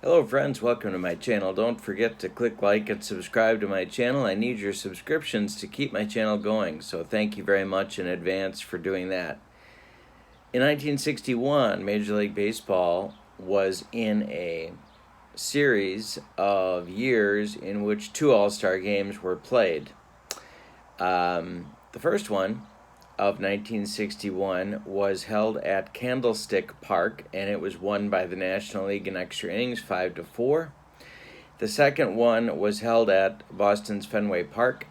Hello friends, welcome to my channel. Don't forget to click like and subscribe to my channel. I need your subscriptions to keep my channel going, so thank you very much in advance for doing that. In 1961, Major League Baseball was in a series of years in which two All-Star games were played. The first one of 1961 was held at Candlestick Park, and it was won by the National League in extra innings 5-4. The second one was held at Boston's Fenway Park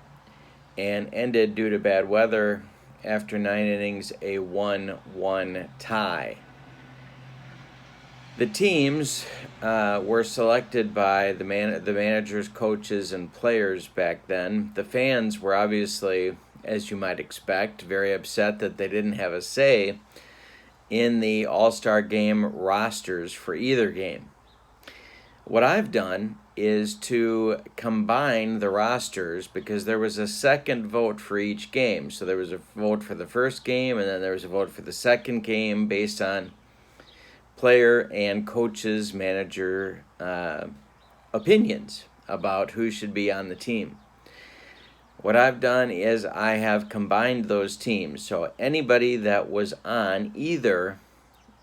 and ended due to bad weather after 9 innings, a 1-1 tie. The teams were selected by the managers, coaches, and players back then. The fans were obviously, as you might expect, very upset that they didn't have a say in the All-Star game rosters for either game. What I've done is to combine the rosters because there was a second vote for each game. So there was a vote for the first game, and then there was a vote for the second game based on player and coaches, manager opinions about who should be on the team. What I've done is I have combined those teams. So anybody that was on either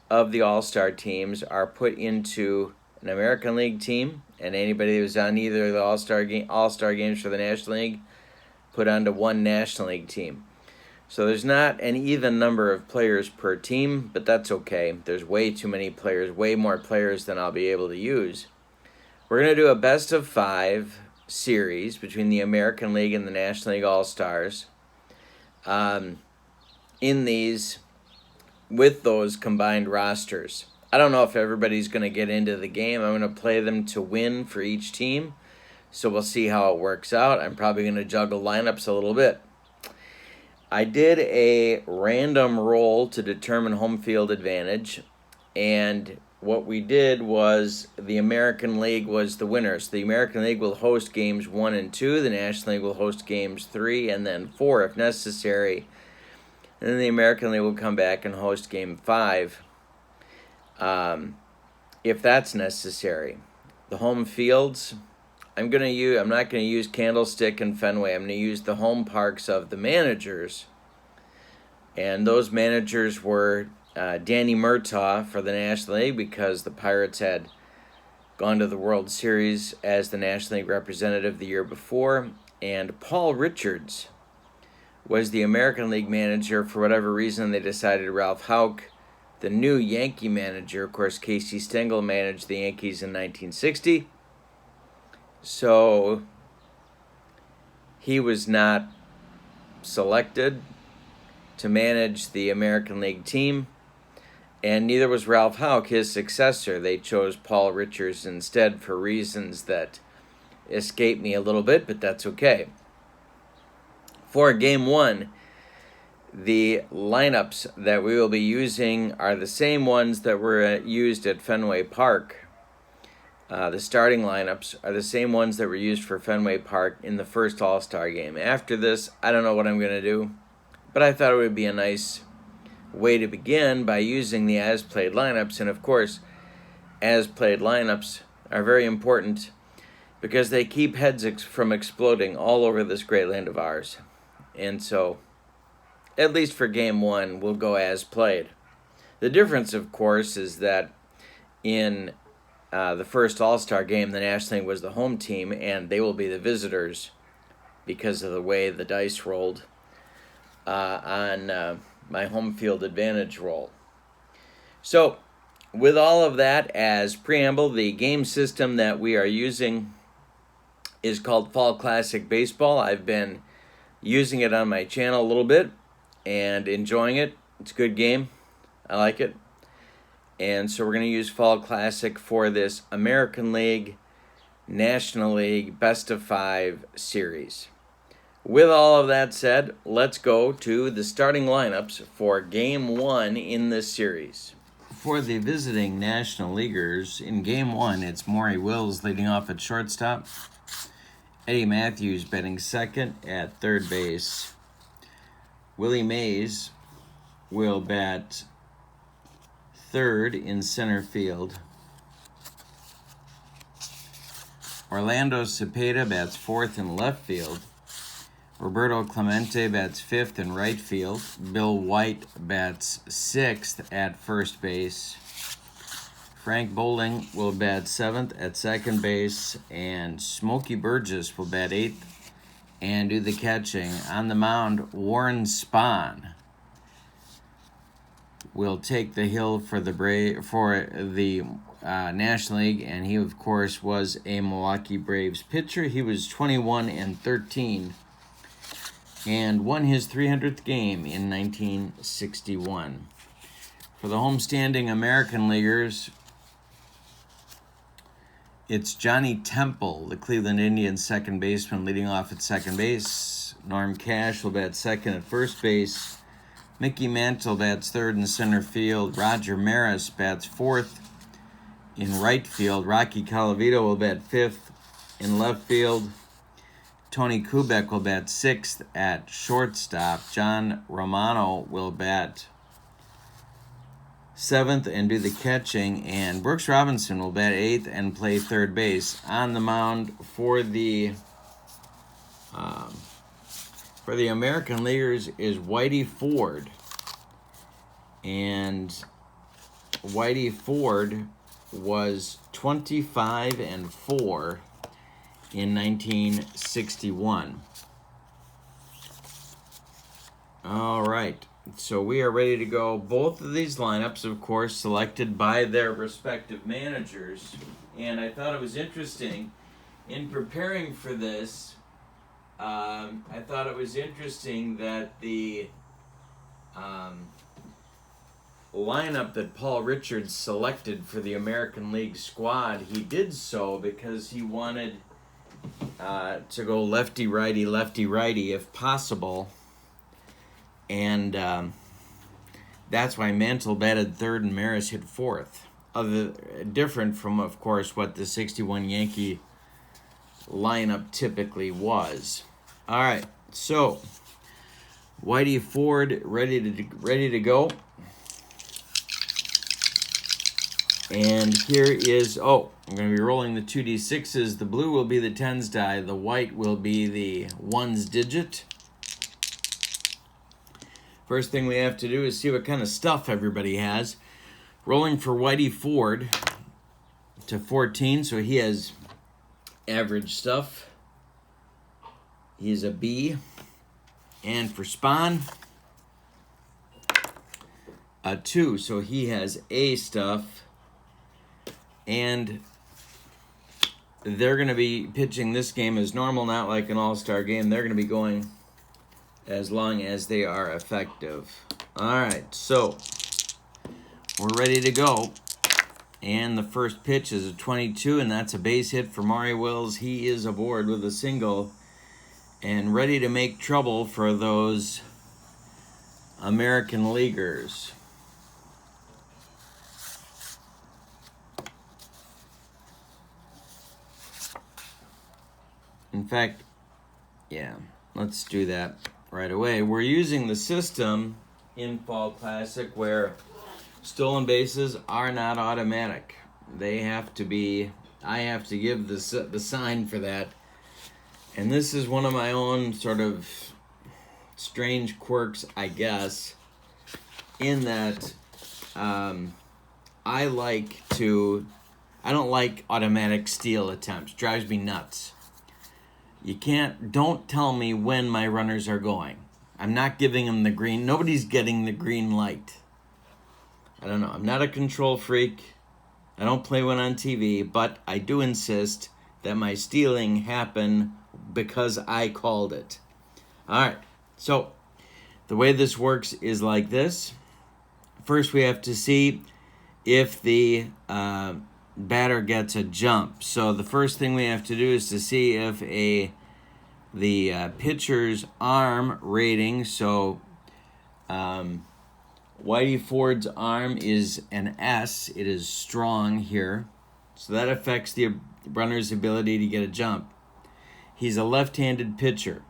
of the All-Star teams are put into an American League team, and anybody that was on either of the All-Star games for the National League put onto one National League team. So there's not an even number of players per team, but that's okay. There's way too many players, way more players than I'll be able to use. We're going to do a best-of-5 series between the American League and the National League All-Stars in these with those combined rosters. I don't know if everybody's going to get into the game. I'm going to play them to win for each team, so we'll see how it works out. I'm probably going to juggle lineups a little bit. I did a random roll to determine home field advantage, and what we did was the American League was the winner. So the American League will host games 1 and 2, the National League will host games 3 and then 4 if necessary, and then the American League will come back and host game 5 if that's necessary. The home fields, I'm not going to use Candlestick and Fenway. I'm going to use the home parks of the managers. And those managers were Danny Murtaugh for the National League because the Pirates had gone to the World Series as the National League representative the year before. And Paul Richards was the American League manager. For whatever reason, they decided Ralph Houck, the new Yankee manager. Of course, Casey Stengel managed the Yankees in 1960. So he was not selected to manage the American League team, and neither was Ralph Houck, his successor. They chose Paul Richards instead for reasons that escape me a little bit, but that's okay. For game 1, the lineups that we will be using are the same ones that were used at Fenway Park. The starting lineups are the same ones that were used for Fenway Park in the first All-Star game. After this, I don't know what I'm going to do, but I thought it would be a nice way to begin by using the as-played lineups. And of course, as-played lineups are very important because they keep heads from exploding all over this great land of ours. And so, at least for game 1, we'll go as played. The difference, of course, is that in the first All-Star game, the National League was the home team, and they will be the visitors because of the way the dice rolled on my home field advantage roll. So, with all of that as preamble, the game system that we are using is called Fall Classic Baseball. I've been using it on my channel a little bit and enjoying it. It's a good game. I like it. And so we're going to use Fall Classic for this American League, National League, best-of-5 series. With all of that said, let's go to the starting lineups for Game 1 in this series. For the visiting National Leaguers, in Game 1, it's Maury Wills leading off at shortstop, Eddie Matthews batting second at third base, Willie Mays will bat third in center field. Orlando Cepeda bats 4th in left field. Roberto Clemente bats 5th in right field. Bill White bats 6th at first base. Frank Bowling will bat 7th at second base. And Smokey Burgess will bat 8th and do the catching. On the mound, Warren Spahn will take the hill for the National League, and he, of course, was a Milwaukee Braves pitcher. He was 21-13 and won his 300th game in 1961. For the homestanding American Leaguers, it's Johnny Temple, the Cleveland Indians second baseman, leading off at second base. Norm Cash will bat second at first base. Mickey Mantle bats third in center field. Roger Maris bats 4th in right field. Rocky Colavito will bat 5th in left field. Tony Kubek will bat 6th at shortstop. John Romano will bat 7th and do the catching. And Brooks Robinson will bat 8th and play third base. On the mound for the American Leaguers is Whitey Ford. And Whitey Ford was 25-4 in 1961. All right, so we are ready to go. Both of these lineups, of course, selected by their respective managers. And I thought it was interesting in preparing for this. I thought it was interesting that the lineup that Paul Richards selected for the American League squad, he did so because he wanted to go lefty-righty if possible. And that's why Mantle batted third and Maris hit 4th. Different from, of course, what the 61 Yankee lineup typically was. All right, so Whitey Ford ready to go. And here is, I'm going to be rolling the 2d6s. The blue will be the tens die. The white will be the ones digit. First thing we have to do is see what kind of stuff everybody has. Rolling for Whitey Ford to 14, so he has average stuff. He's a B. And for Spahn, a 2, so he has A stuff. And they're going to be pitching this game as normal, not like an all-star game. They're going to be going as long as they are effective. All right, so we're ready to go. And the first pitch is a 22, and that's a base hit for Maury Wills. He is aboard with a single and ready to make trouble for those American Leaguers. In fact, yeah, let's do that right away. We're using the system in Fall Classic where stolen bases are not automatic. They have to be, I have to give the sign for that. And this is one of my own sort of strange quirks, I guess, in that I don't like automatic steal attempts. Drives me nuts. Don't tell me when my runners are going. I'm not giving them the green. Nobody's getting the green light. I don't know. I'm not a control freak. I don't play one on TV, but I do insist that my stealing happen because I called it. All right. So the way this works is like this. First, we have to see if the batter gets a jump. So the first thing we have to do is to see if the pitcher's arm rating, so Whitey Ford's arm is an S. It is strong here. So that affects the runner's ability to get a jump. He's a left-handed pitcher.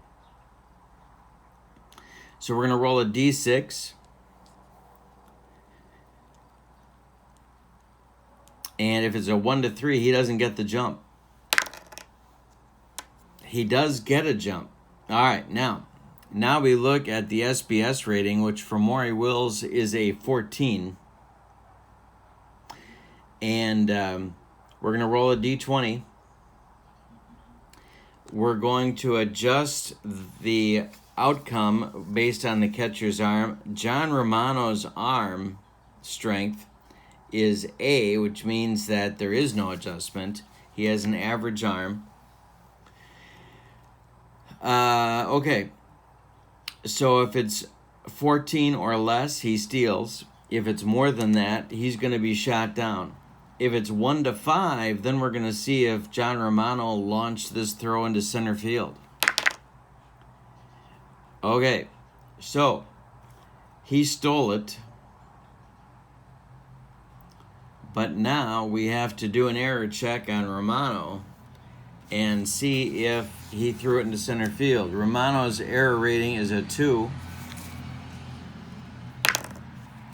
So we're going to roll a D6. And if it's a 1 to 3, he doesn't get the jump. he does get a jump. All right, now we look at the SBS rating, which for Maury Wills is a 14. And we're going to roll a D20. We're going to adjust the outcome based on the catcher's arm. John Romano's arm strength is A, which means that there is no adjustment. He has an average arm. Okay. So if it's 14 or less, he steals. If it's more than that, he's going to be shot down. If it's 1 to 5, then we're going to see if John Romano launched this throw into center field. Okay, so he stole it. But now we have to do an error check on Romano and see if he threw it into center field. Romano's error rating is a 2.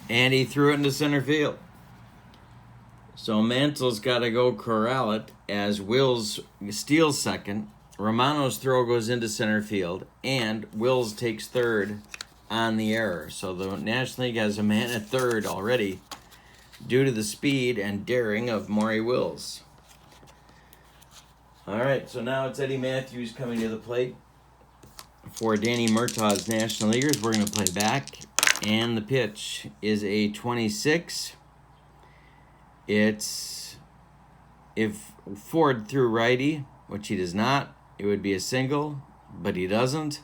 And he threw it into center field. So Mantle's got to go corral it as Wills steals second. Romano's throw goes into center field, and Wills takes third on the error. So the National League has a man at third already due to the speed and daring of Maury Wills. All right, so now it's Eddie Matthews coming to the plate for Danny Murtaugh's National Leaguers. We're going to play back, and the pitch is a 26. It's, if Ford threw righty, which he does not, it would be a single, but he doesn't.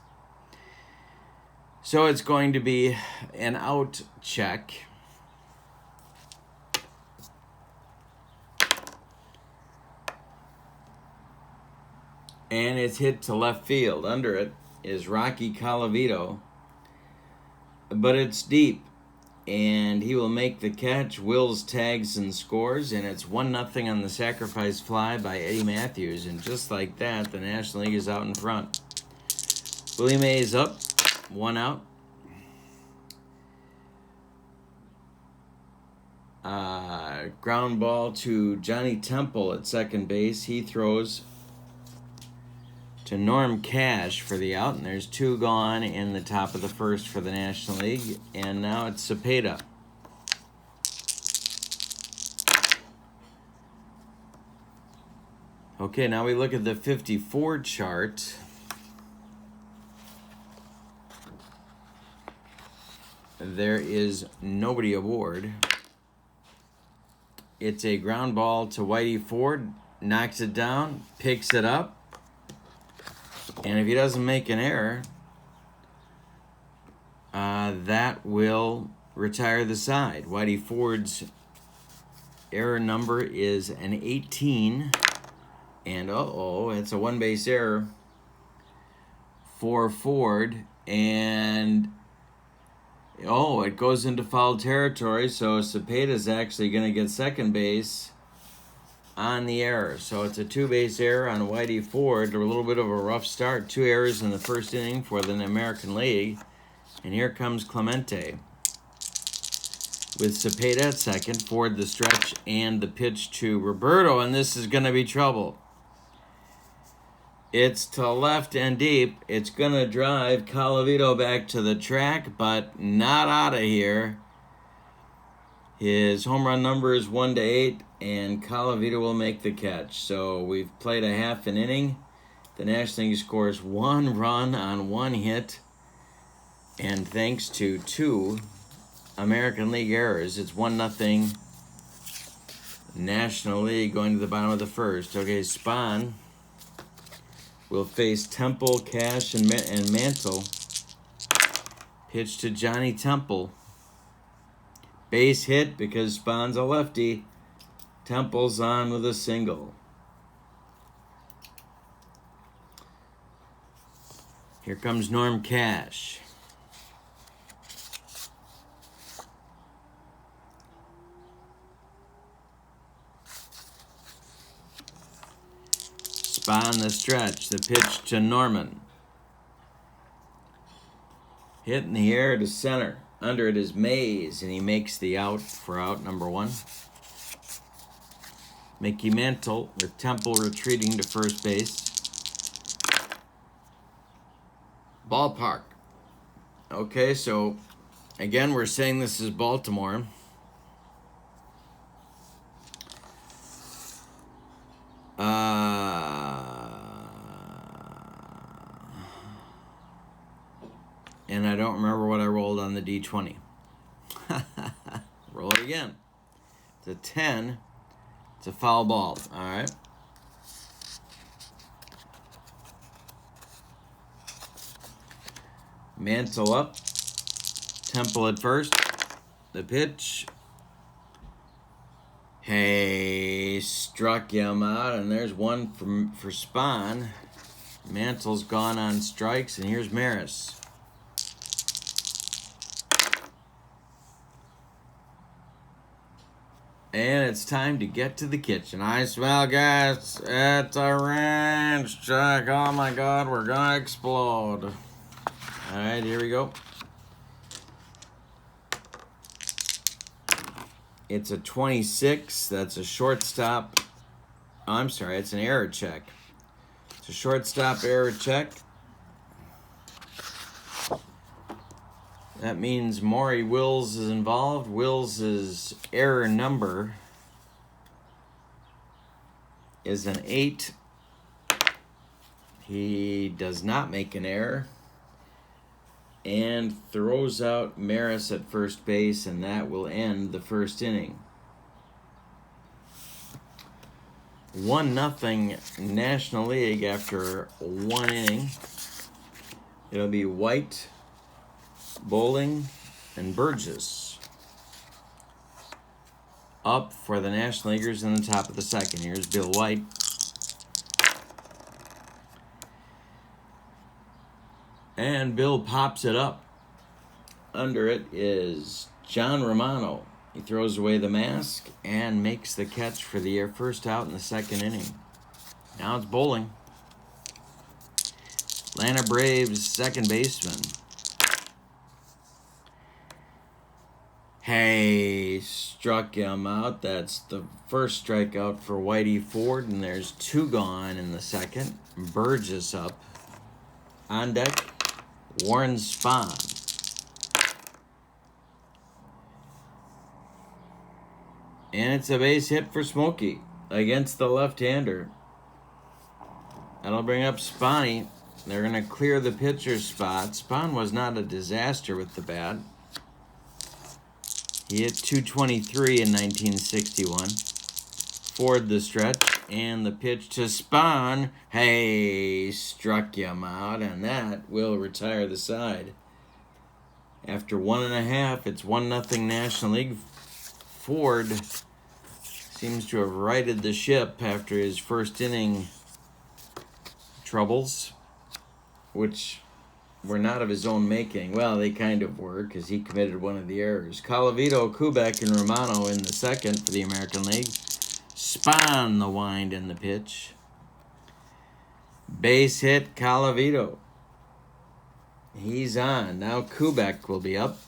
So it's going to be an out check. And it's hit to left field. Under it is Rocky Colavito, but it's deep. And he will make the catch. Wills tags and scores, and it's 1-0 on the sacrifice fly by Eddie Matthews. And just like that, the National League is out in front. Willie Mays up, 1 out. Ground ball to Johnny Temple at second base. He throws to Norm Cash for the out, and there's 2 gone in the top of the first for the National League, and now it's Cepeda. Okay, now we look at the 54 chart. There is nobody aboard. It's a ground ball to Whitey Ford, knocks it down, picks it up. And if he doesn't make an error, that will retire the side. Whitey Ford's error number is an 18. And it's a 1-base error for Ford. And it goes into foul territory. So Cepeda's actually going to get second base on the error. So it's a 2-base error on Whitey Ford. A little bit of a rough start. 2 errors in the first inning for the American League. And here comes Clemente with Cepeda at second. Ford the stretch and the pitch to Roberto. And this is going to be trouble. It's to left and deep. It's going to drive Colavito back to the track, but not out of here. His home run number is 1 to 8, and Colavito will make the catch. So we've played a half an inning. The National League scores 1 run on 1 hit, and thanks to 2 American League errors, it's 1-0 National League going to the bottom of the first. Okay, Spahn will face Temple, Cash, and Mantle. Pitch to Johnny Temple. Base hit because Spahn's a lefty. Temple's on with a single. Here comes Norm Cash. Spahn the stretch. The pitch to Norman. Hit in the air to center. Under it is Mays, and he makes the out for out number 1. Mickey Mantle with Temple retreating to first base. ballpark. Okay, so again, we're saying this is Baltimore. And I don't remember what I rolled on the D20. Roll it again. It's a 10. It's a foul ball. All right. Mantle up. Temple at first. The pitch. Hey, struck him out, and there's one for Spahn. Mantle's gone on strikes, and here's Maris. And it's time to get to the kitchen. I smell gas at the ranch, Jack. Oh my God, we're gonna explode. All right, here we go. It's a 26. That's a shortstop. Oh, I'm sorry, it's an error check. It's a shortstop error check. That means Maury Wills is involved. Wills' error number is an 8. He does not make an error and throws out Maris at first base, and that will end the first inning. 1-0 National League after 1 inning. It'll be White, Bowling, and Burgess up for the National Leaguers in the top of the second. Here's Bill White. And Bill pops it up. Under it is John Romano. He throws away the mask and makes the catch for the first out in the second inning. Now it's Bowling. Atlanta Braves second baseman. Hey, struck him out. That's the first strikeout for Whitey Ford, and there's 2 gone in the second. Burgess up. On deck, Warren Spahn. And it's a base hit for Smokey against the left-hander. That'll bring up Spahny. They're going to clear the pitcher's spot. Spahn was not a disaster with the bat. He hit .223 in 1961. Ford the stretch, and the pitch to Spahn. Hey, struck him out, and that will retire the side. After 1.5, it's 1-0 National League. Ford seems to have righted the ship after his first inning troubles, which were not of his own making. Well, they kind of were, because he committed one of the errors. Colavito, Kubek, and Romano in the second for the American League. Spahn the wind and the pitch. Base hit, Colavito. He's on. Now Kubek will be up.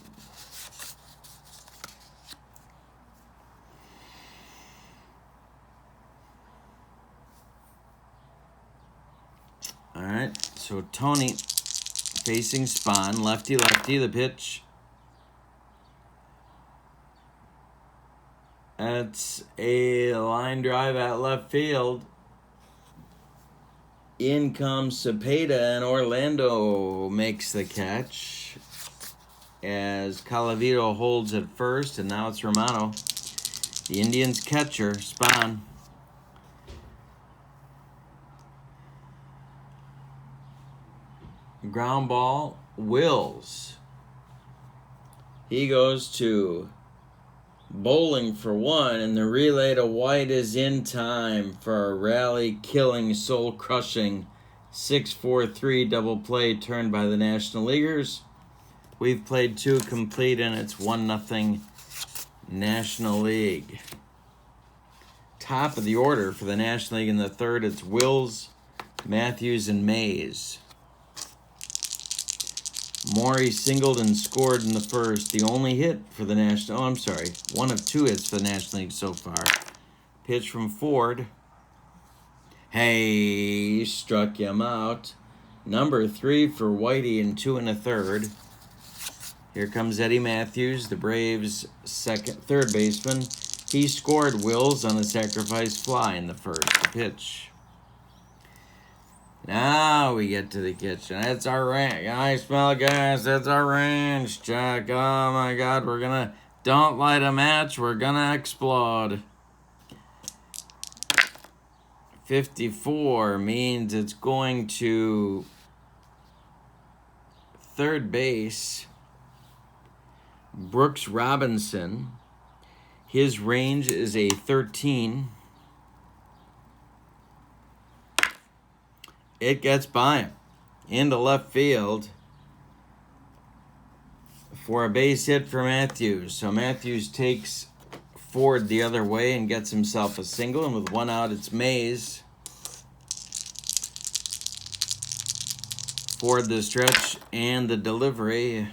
All right, so Tony facing Spahn, lefty, the pitch. That's a line drive at left field. In comes Cepeda, and Orlando makes the catch as Colavito holds at first, and now it's Romano. The Indians catcher, Spahn. Ground ball, Wills. He goes to Bowling for 1, and the relay to White is in time for a rally-killing, soul-crushing 6-4-3 double play turned by the National Leaguers. We've played 2 complete, and it's 1-0 National League. Top of the order for the National League in the third, it's Wills, Matthews, and Mays. Maury singled and scored in the first. The only hit for the National... Oh, I'm sorry. 1 of 2 hits for the National League so far. Pitch from Ford. Hey, struck him out. Number 3 for Whitey in 2 1/3. Here comes Eddie Matthews, the Braves' third baseman. He scored Wills on a sacrifice fly in the first. The pitch. Now we get to the kitchen. That's our ranch. I smell gas. That's our ranch, Jack. Oh my God, don't light a match. We're gonna explode. 54 means it's going to third base. Brooks Robinson. His range is a 13. It gets by him into left field for a base hit for Matthews. So Matthews takes Ford the other way and gets himself a single. And with 1 out, it's Mays. Ford the stretch and the delivery.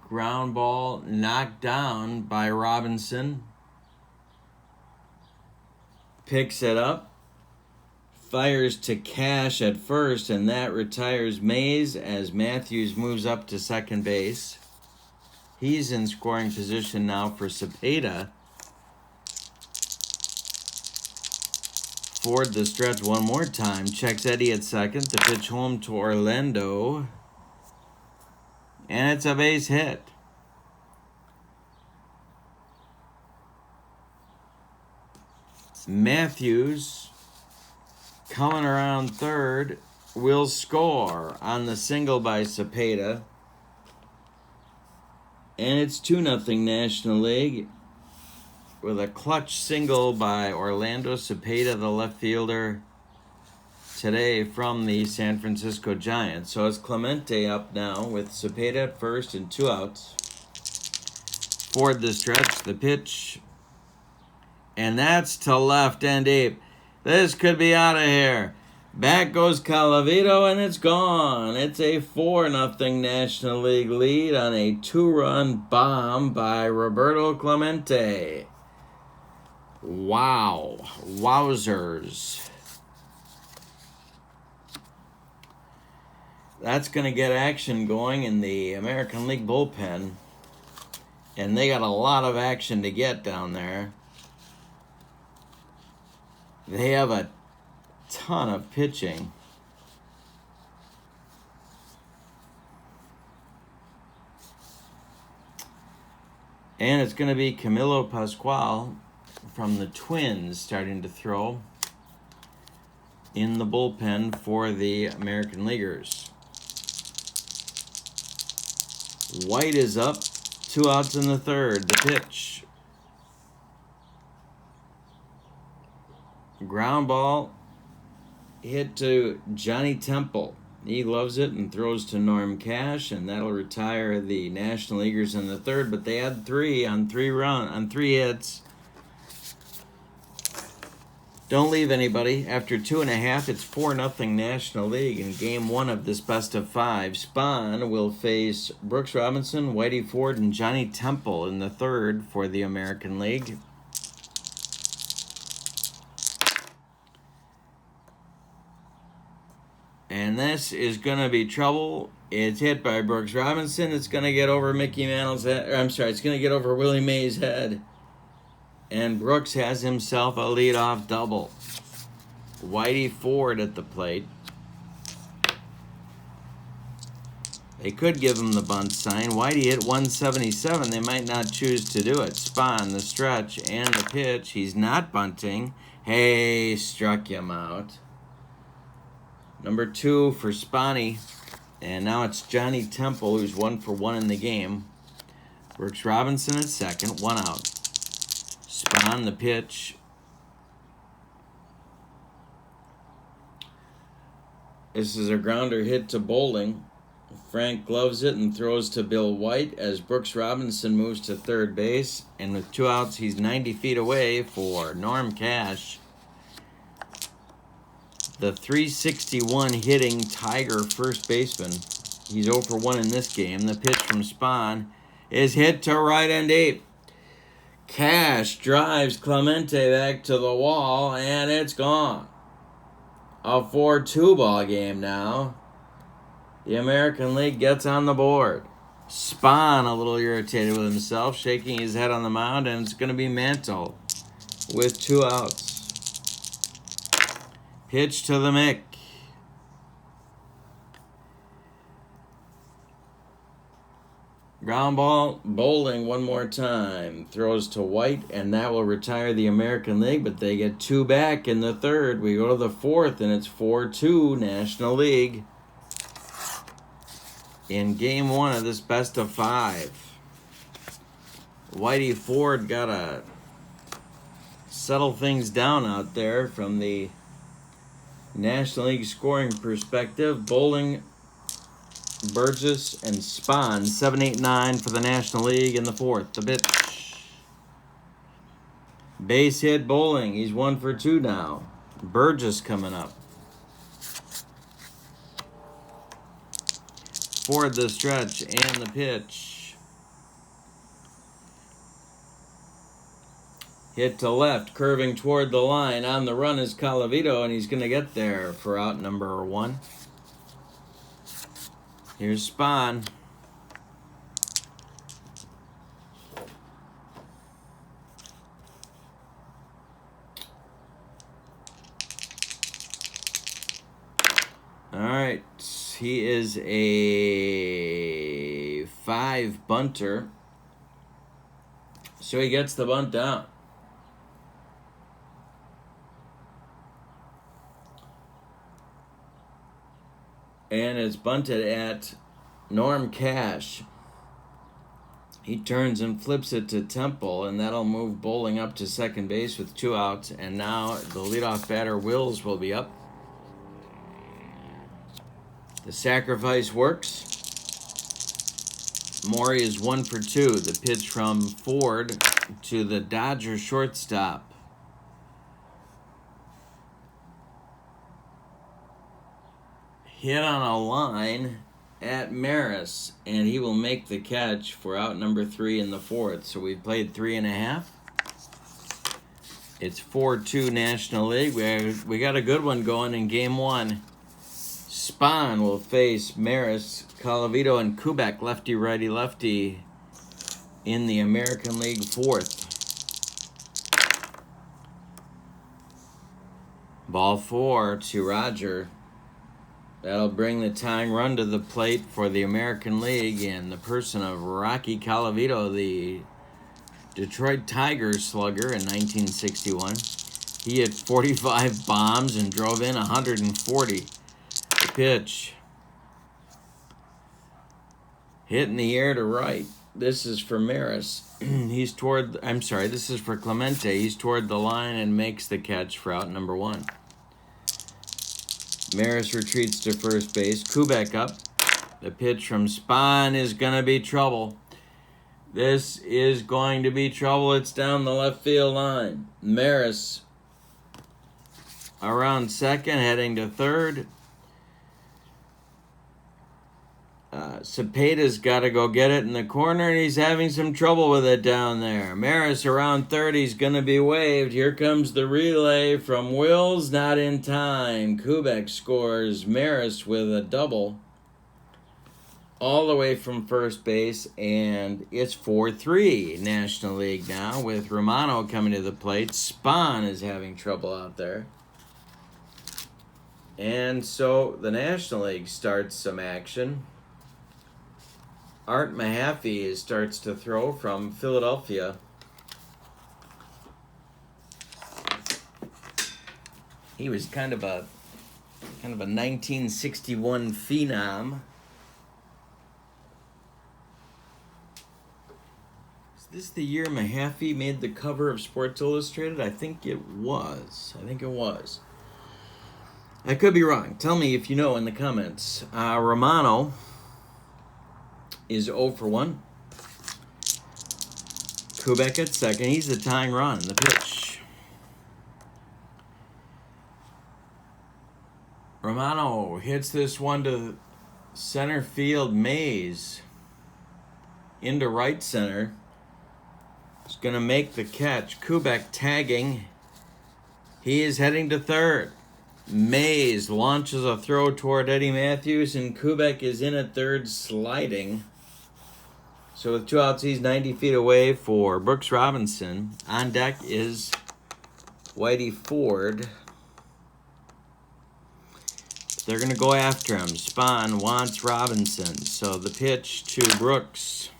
Ground ball knocked down by Robinson. Picks it up. Fires to Cash at first, and that retires Mays as Matthews moves up to second base. He's in scoring position now for Cepeda. Ford the stretch one more time. Checks Eddie at second. The pitch home to Orlando. And it's a base hit. Matthews, coming around third, will score on the single by Cepeda. And it's 2-0 National League with a clutch single by Orlando Cepeda, the left fielder, today from the San Francisco Giants. So it's Clemente up now with Cepeda at first and 2 outs. Ford the stretch, the pitch, and that's to left and deep. This could be out of here. Back goes Calavito, and it's gone. It's a 4-0 National League lead on a 2-run bomb by Roberto Clemente. Wow. Wowzers. That's going to get action going in the American League bullpen. And they got a lot of action to get down there. They have a ton of pitching. And it's going to be Camilo Pascual from the Twins starting to throw in the bullpen for the American Leaguers. White is up, 2 outs in the third. The pitch. Ground ball hit to Johnny Temple. He loves it and throws to Norm Cash, and that'll retire the National Leaguers in the third. But they had 3 on 3 hits. Don't leave anybody. After 2.5, it's 4-0 National League in Game 1 of this best of 5. Spahn will face Brooks Robinson, Whitey Ford, and Johnny Temple in the third for the American League. And this is going to be trouble. It's hit by Brooks Robinson. It's going to get over Mickey Mantle's head. It's going to get over Willie Mays' head. And Brooks has himself a leadoff double. Whitey Ford at the plate. They could give him the bunt sign. Whitey hit 177. They might not choose to do it. Spahn, the stretch, and the pitch. He's not bunting. Hey, struck him out. Number 2 for Spahny. And now it's Johnny Temple, who's 1 for 1 in the game. Brooks Robinson at second, 1 out. Spahn, the pitch. This is a grounder hit to Bowling. Frank gloves it and throws to Bill White as Brooks Robinson moves to third base. And with 2 outs, he's 90 feet away for Norm Cash. The .361 hitting Tiger first baseman. He's 0 for 1 in this game. The pitch from Spahn is hit to right and deep. Cash drives Clemente back to the wall, and it's gone. A 4-2 ball game now. The American League gets on the board. Spahn a little irritated with himself, shaking his head on the mound, and it's going to be Mantle with 2 outs. Pitch to the Mick. Ground ball, bowling one more time. Throws to White, and that will retire the American League, but they get 2 back in the third. We go to the fourth, and it's 4-2 National League in game 1 of this best of 5. Whitey Ford got to settle things down out there from the National League scoring perspective. Bowling, Burgess, and Spahn, 7-8-9 for the National League in the fourth. The pitch. Base hit Bowling. He's 1 for 2 now. Burgess coming up. Ford the stretch and the pitch. Hit to left, curving toward the line. On the run is Colavito, and he's going to get there for out number 1. Here's Spahn. All right. He is a 5 bunter. So he gets the bunt down. And it's bunted at Norm Cash. He turns and flips it to Temple, and that'll move Bowling up to second base with 2 outs. And now the leadoff batter, Wills, will be up. The sacrifice works. Maury is 1 for 2. The pitch from Ford to the Dodger shortstop. Hit on a line at Maris, and he will make the catch for out number 3 in the fourth. So we've played 3.5. It's 4-2 National League. We got a good one going in game 1. Spahn will face Maris, Colavito, and Kubek, lefty, righty, lefty, in the American League fourth. Ball 4 to Roger. That'll bring the tying run to the plate for the American League in the person of Rocky Colavito, the Detroit Tigers slugger in 1961. He hit 45 bombs and drove in 140. The pitch. Hit in the air to right. This is for Maris. This is for Clemente. He's toward the line and makes the catch for out number 1. Maris retreats to first base. Kubek up. The pitch from Spahn is going to be trouble. This is going to be trouble. It's down the left field line. Maris around second, heading to third. Cepeda's got to go get it in the corner, and he's having some trouble with it down there. Maris around third. He's going to be waved. Here comes the relay from Wills. Not in time. Kubek scores. Maris with a double all the way from first base, and it's 4-3 National League now with Romano coming to the plate. Spahn is having trouble out there. And so the National League starts some action. Art Mahaffey starts to throw from Philadelphia. He was kind of a 1961 phenom. Is this the year Mahaffey made the cover of Sports Illustrated? I think it was. I could be wrong. Tell me if you know in the comments. Romano is 0 for 1. Kubek at second. He's the tying run. The pitch. Romano hits this one to center field. Mays into right center. is going to make the catch. Kubek tagging. He is heading to third. Mays launches a throw toward Eddie Matthews, and Kubek is in at third, sliding. So with 2 outs, he's 90 feet away for Brooks Robinson. On deck is Whitey Ford. They're going to go after him. Spahn wants Robinson. So the pitch to Brooks.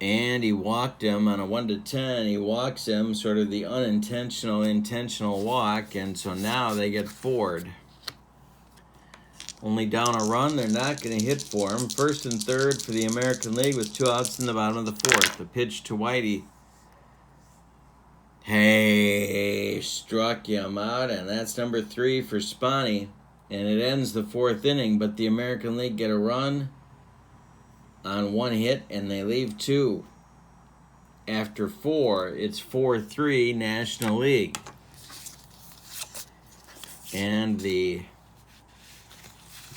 And he walked him on a 1-10. He walks him, sort of the intentional walk. And so now they get Ford. Only down a run. They're not going to hit for him. First and third for the American League with 2 outs in the bottom of the fourth. The pitch to Whitey. Hey, struck him out, and that's number 3 for Spahny. And it ends the 4th inning, but the American League get a run on 1 hit, and they leave 2. After 4, it's 4-3 National League. And the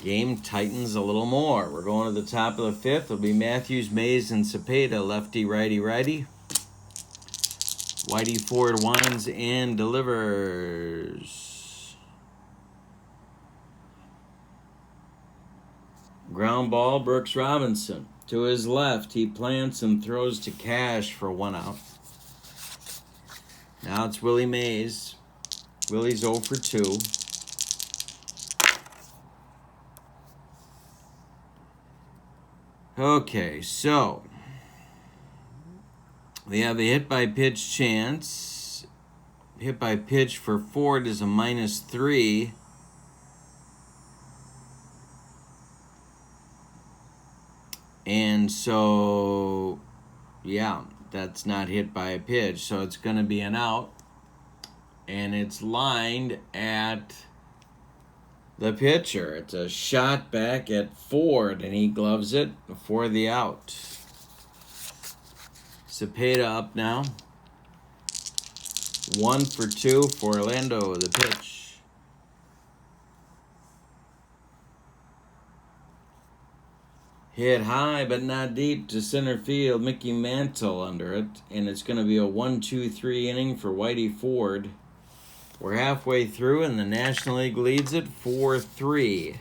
game tightens a little more. We're going to the top of the 5th. It'll be Matthews, Mays, and Cepeda, lefty, righty, righty. Whitey Ford winds and delivers. Ground ball, Brooks Robinson. To his left, he plants and throws to Cash for 1 out. Now it's Willie Mays. Willie's 0 for 2. Okay, so we have a hit by pitch chance. Hit by pitch for Ford is a -3. And so, yeah, that's not hit by a pitch. So it's going to be an out. And it's lined at the pitcher. It's a shot back at Ford, and he gloves it for the out. Cepeda up now. 1 for 2 for Orlando, the pitch. Hit high but not deep to center field. Mickey Mantle under it. And it's going to be a 1-2-3 inning for Whitey Ford. We're halfway through, and the National League leads it 4-3.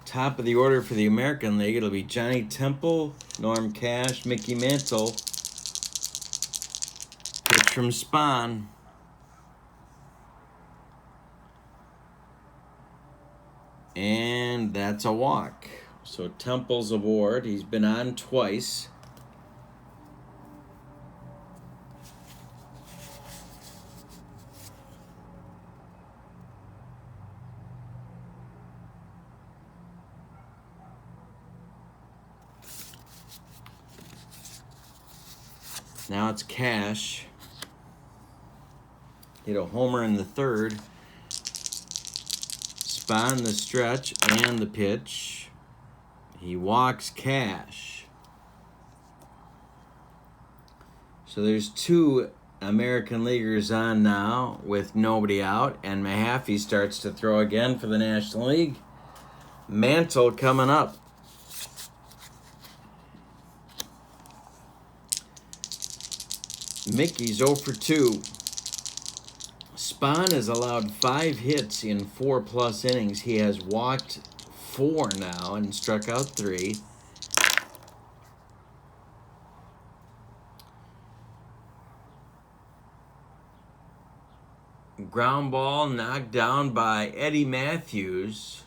Top of the order for the American League, it'll be Johnny Temple, Norm Cash, Mickey Mantle. Pitch from Spahn. And that's a walk. So Temple's aboard. He's been on twice. Now it's Cash. Hit a homer in the 3rd. Spahn the stretch and the pitch. He walks Cash. So there's 2 American Leaguers on now with nobody out. And Mahaffey starts to throw again for the National League. Mantle coming up. Mickey's 0 for 2. Spahn has allowed 5 hits in 4+ innings. He has walked 4 now and struck out 3. Ground ball knocked down by Eddie Matthews.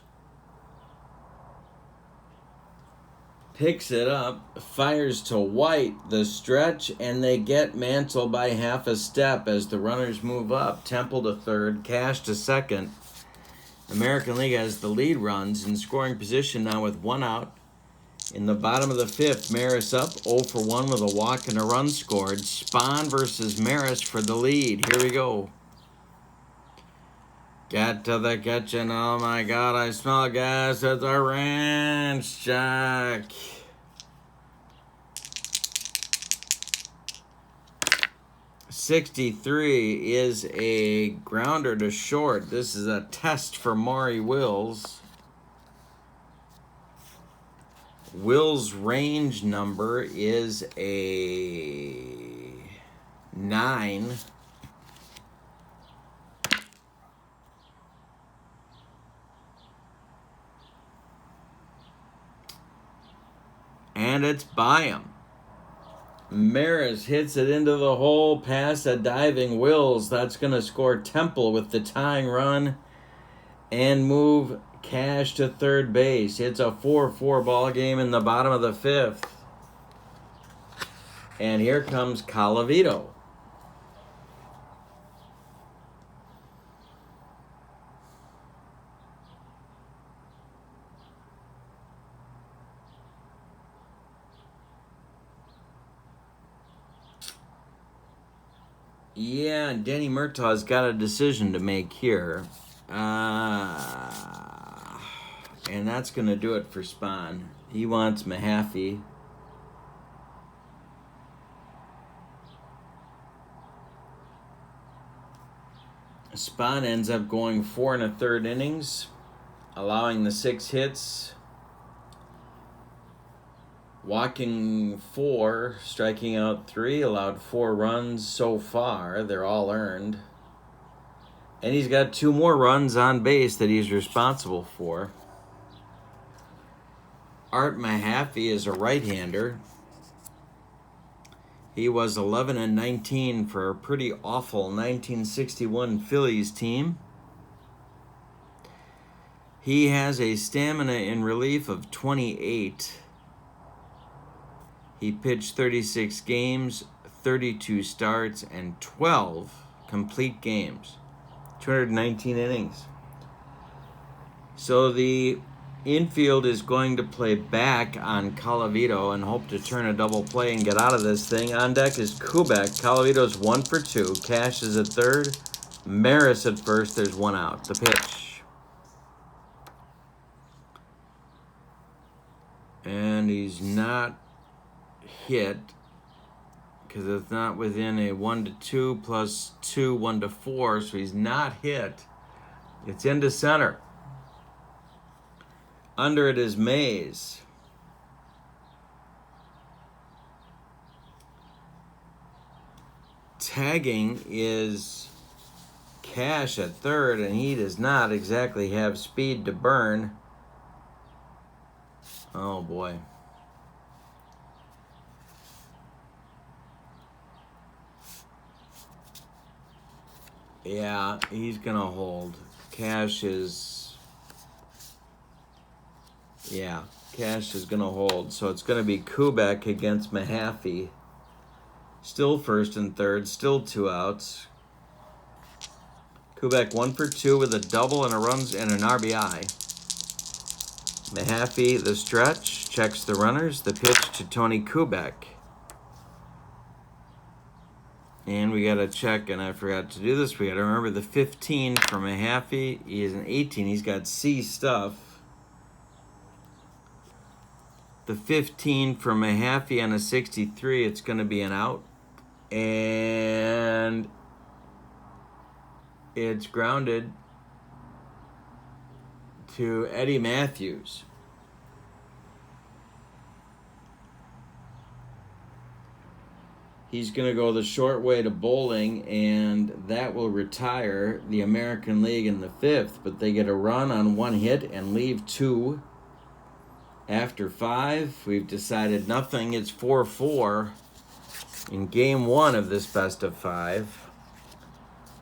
Picks it up, fires to White, the stretch, and they get Mantle by half a step as the runners move up. Temple to third, Cash to second. American League has the lead runs in scoring position now with 1 out. In the bottom of the 5th, Maris up 0 for 1 with a walk and a run scored. Spahn versus Maris for the lead. Here we go. Get to the kitchen. Oh my God, I smell gas. It's a ranch jack. 63 is a grounder to short. This is a test for Maury Wills. Will's range number is a 9. And it's by him. Maris hits it into the hole past a diving Wills. That's going to score Temple with the tying run and move Cash to third base. It's a 4-4 ball game in the bottom of the 5th. And here comes Colavito. Yeah, Danny Murtaugh's got a decision to make here. And that's going to do it for Spahn. He wants Mahaffey. Spahn ends up going 4 1/3 innings, allowing the 6 hits. Walking 4, striking out 3, allowed 4 runs so far. They're all earned. And he's got 2 more runs on base that he's responsible for. Art Mahaffey is a right-hander. He was 11-19 for a pretty awful 1961 Phillies team. He has a stamina in relief of 28. He pitched 36 games, 32 starts, and 12 complete games. 219 innings. So the infield is going to play back on Colavito and hope to turn a double play and get out of this thing. On deck is Kubek. Colavito's 1 for 2. Cash is at third. Maris at first. There's 1 out. The pitch. And he's not hit because it's not within a 1-2 plus 2, 1-4, so he's not hit. It's into center. Under it is Mays. Tagging is Cash at third, and he does not exactly have speed to burn. Oh boy. Yeah, he's going to hold. Cash is going to hold. So it's going to be Kubek against Mahaffey. Still first and third, still 2 outs. Kubek 1 for 2 with a double and a runs and an RBI. Mahaffey, the stretch, checks the runners. The pitch to Tony Kubek. And we got to check, and I forgot to do this. We got to remember the 15 for Mahaffey. He is an 18. He's got C stuff. The 15 for Mahaffey on a 63. It's going to be an out. And it's grounded to Eddie Matthews. He's going to go the short way to bowling, and that will retire the American League in the 5th. But they get a run on 1 hit and leave 2 after 5. We've decided nothing. It's 4-4 in Game 1 of this best of 5.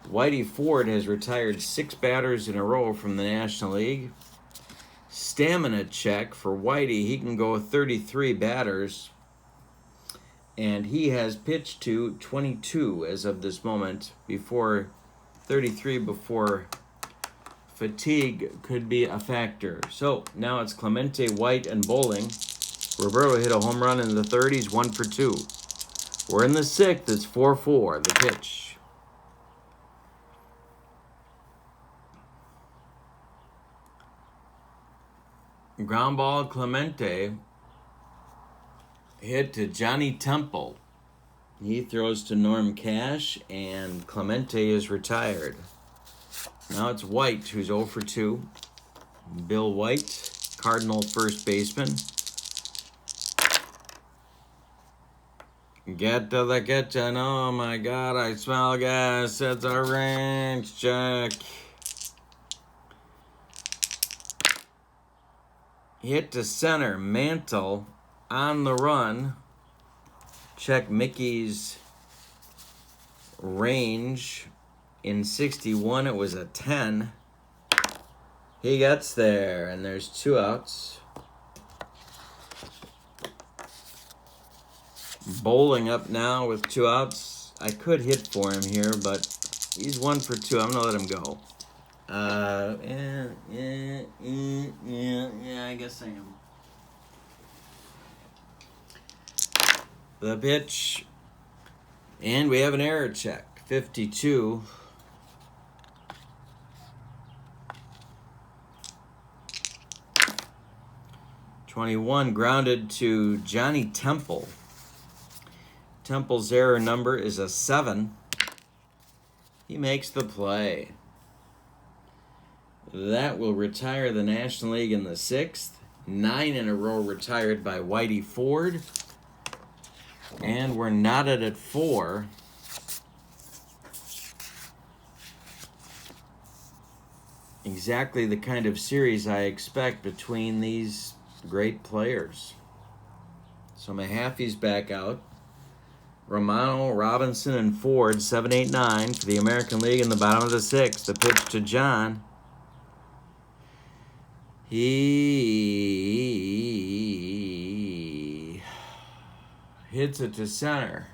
Whitey Ford has retired 6 batters in a row from the National League. Stamina check for Whitey. He can go 33 batters. And he has pitched to 22 as of this moment, before 33 before fatigue could be a factor. So now it's Clemente, White, and bowling. Roberto hit a home run in the 30s, 1 for 2. We're in the 6th. It's 4-4. The pitch. Ground ball, Clemente. Hit to Johnny Temple. He throws to Norm Cash, and Clemente is retired. Now it's White, who's 0 for 2. Bill White, Cardinal first baseman. Get to the kitchen. Oh my God, I smell gas. It's a range check. Hit to center. Mantle on the run. Check Mickey's range. In 61, it was a 10. He gets there, and there's 2 outs. Bowling up now with 2 outs. I could hit for him here, but he's 1 for 2. I'm going to let him go. Yeah, I guess I am. The pitch. And we have an error check. 52. '21 grounded to Johnny Temple. Temple's error number is a 7. He makes the play. That will retire the National League in the 6th. 9 in a row retired by Whitey Ford. And we're knotted at 4. Exactly the kind of series I expect between these great players. So Mahaffey's back out. Romano, Robinson, and Ford, 7, 8, 9 for the American League in the bottom of the 6th. The pitch to John. He hits it to center.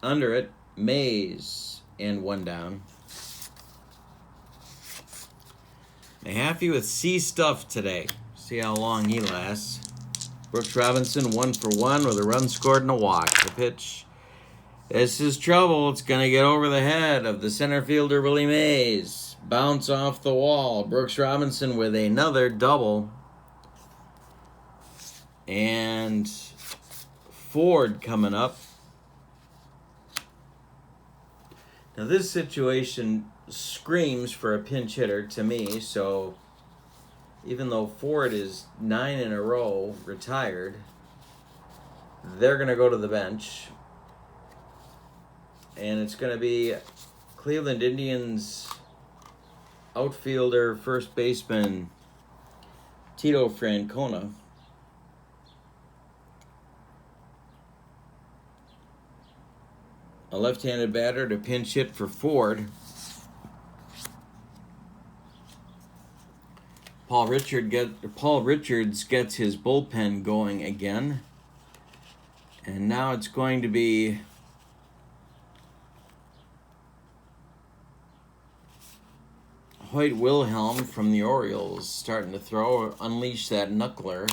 Under it, Mays, and 1 down. Mahaffey with C stuff today. See how long he lasts. Brooks Robinson 1 for 1 with a run scored and a walk. The pitch. This is trouble. It's going to get over the head of the center fielder, Willie Mays. Bounce off the wall. Brooks Robinson with another double. And Ford coming up. Now this situation screams for a pinch hitter to me, so even though Ford is 9 in a row retired, they're going to go to the bench. And it's going to be Cleveland Indians outfielder, first baseman, Tito Francona. A left-handed batter to pinch hit for Ford. Paul Richards gets his bullpen going again. And now it's going to be Hoyt Wilhelm from the Orioles starting to throw, unleash that knuckler.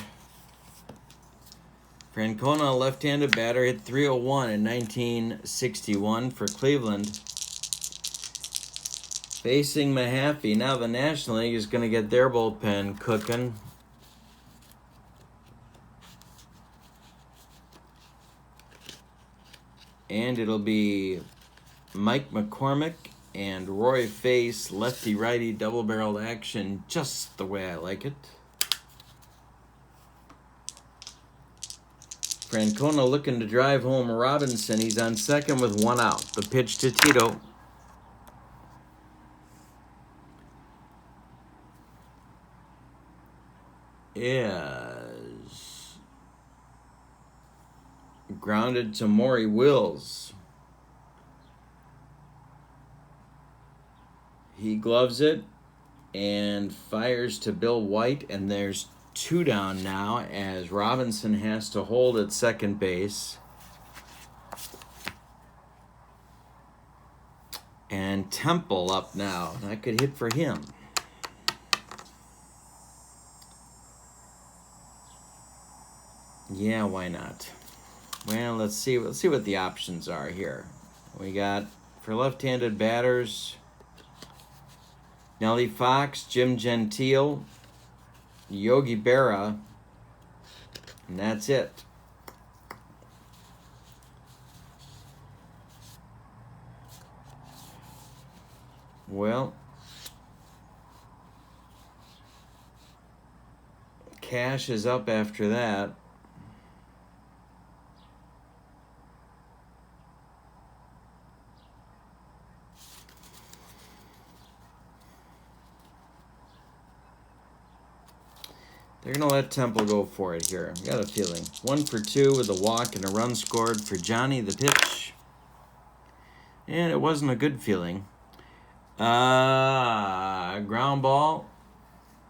Francona, a left-handed batter, hit 301 in 1961 for Cleveland. Facing Mahaffey. Now the National League is going to get their bullpen cooking. And it'll be Mike McCormick and Roy Face, lefty-righty double-barreled action, just the way I like it. Francona looking to drive home Robinson. He's on second with 1 out. The pitch to Tito. Is grounded to Maury Wills. He gloves it and fires to Bill White, and there's 2 down now as Robinson has to hold at second base. And Temple up now. I could hit for him. Yeah, why not? Well, let's see what the options are here. We got, for left-handed batters, Nellie Fox, Jim Gentile, Yogi Berra, and that's it. Well, cash is up after that. They're going to let Temple go for it here. I got a feeling. 1 for 2 with a walk and a run scored for Johnny, the pitch. And it wasn't a good feeling. Ground ball.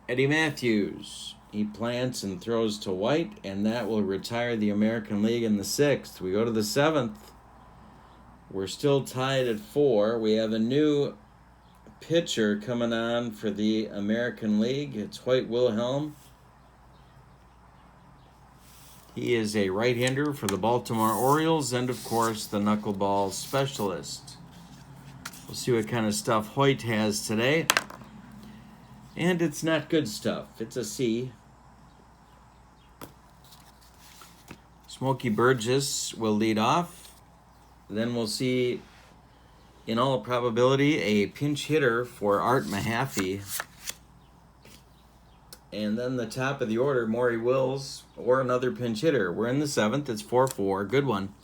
Eddie Matthews. He plants and throws to White, and that will retire the American League in the 6th. We go to the 7th. We're still tied at 4. We have a new pitcher coming on for the American League. It's Hoyt Wilhelm. He is a right-hander for the Baltimore Orioles and, of course, the knuckleball specialist. We'll see what kind of stuff Hoyt has today. And it's not good stuff. It's a C. Smokey Burgess will lead off. Then we'll see, in all probability, a pinch hitter for Art Mahaffey. And then the top of the order, Maury Wills, or another pinch hitter. We're in the 7th. It's 4-4. Good one.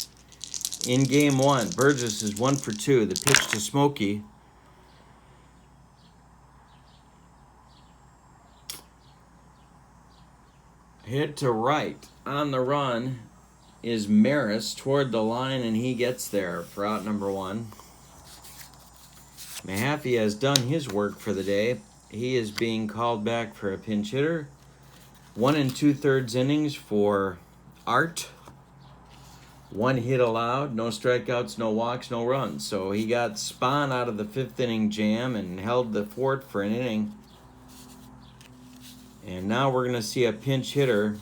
In game 1, Burgess is 1 for 2. The pitch to Smokey. Hit to right. On the run is Maris toward the line, and he gets there for out number 1. Mahaffey has done his work for the day. He is being called back for a pinch hitter. 1 2/3 innings for Art. 1 hit allowed, no strikeouts, no walks, no runs. So he got spun out of the 5th inning jam and held the fort for an inning. And now we're going to see a pinch hitter.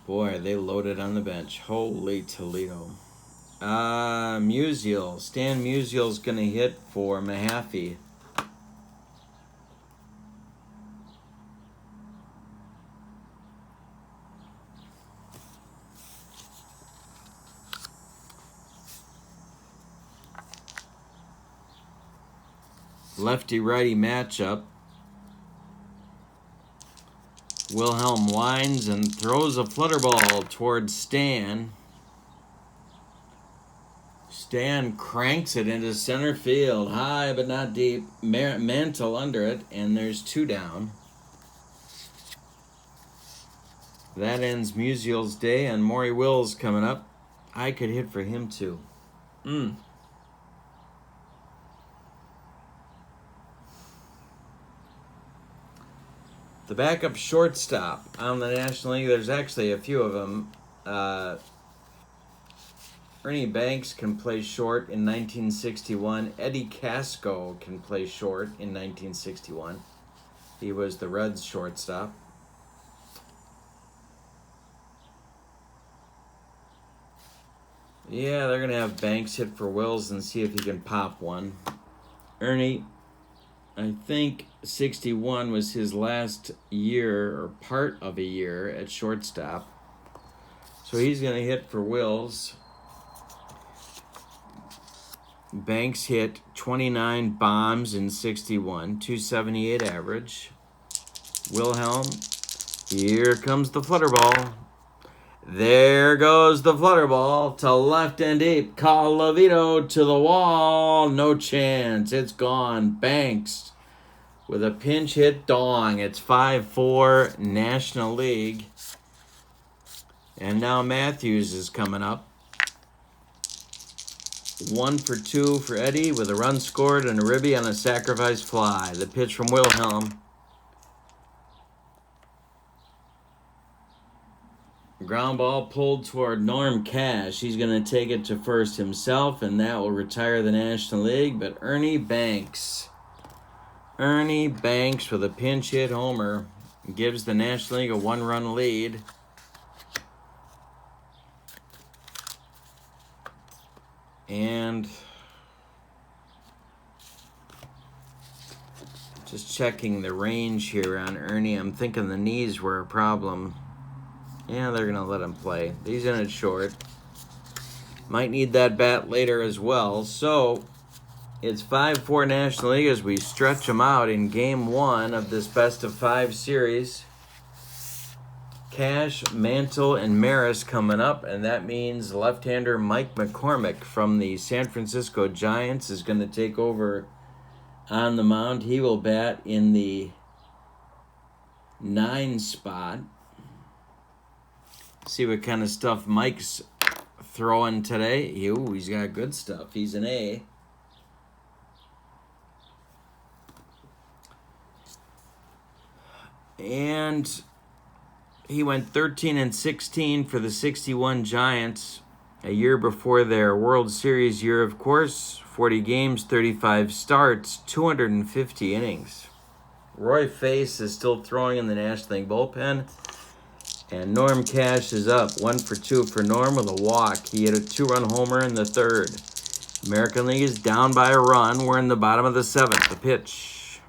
Boy, they loaded on the bench. Holy Toledo. Musial. Stan Musial's going to hit for Mahaffey. Lefty-righty matchup. Wilhelm winds and throws a flutter ball towards Stan. Stan cranks it into center field, high but not deep. Mantle under it, and there's 2 down. That ends Musial's day, and Maury Wills coming up. I could hit for him too. The backup shortstop on the National League, there's actually a few of them. Ernie Banks can play short in 1961. Eddie Casco can play short in 1961. He was the Reds shortstop. Yeah, they're going to have Banks hit for Wills and see if he can pop one. Ernie, I think 61 was his last year or part of a year at shortstop. So he's going to hit for Wills. Banks hit 29 bombs in 61, 278 average. Wilhelm, here comes the flutter ball. There goes the flutter ball to left and deep. Colavito to the wall. No chance. It's gone. Banks with a pinch hit dong. It's 5-4 National League. And now Matthews is coming up. 1 for 2 for Eddie with a run scored and a ribby on a sacrifice fly. The pitch from Wilhelm. Ground ball pulled toward Norm Cash. He's going to take it to first himself, and that will retire the National League. But Ernie Banks with a pinch hit homer gives the National League a 1-run lead. And just checking the range here on Ernie. I'm thinking the knees were a problem. Yeah, they're going to let him play. He's in it short. Might need that bat later as well. So it's 5-4 National League as we stretch them out in Game 1 of this best-of-5 series. Cash, Mantle, and Maris coming up, and that means left-hander Mike McCormick from the San Francisco Giants is going to take over on the mound. He will bat in the 9 spot. See what kind of stuff Mike's throwing today. He's got good stuff. He's an A. And he went 13-16 for the 61 Giants a year before their World Series year, of course. 40 games, 35 starts, 250 innings. Roy Face is still throwing in the National League bullpen. And Norm Cash is up 1 for 2 for Norm with a walk. He hit a 2-run homer in the 3rd. American League is down by a run. We're in the bottom of the 7th. The pitch.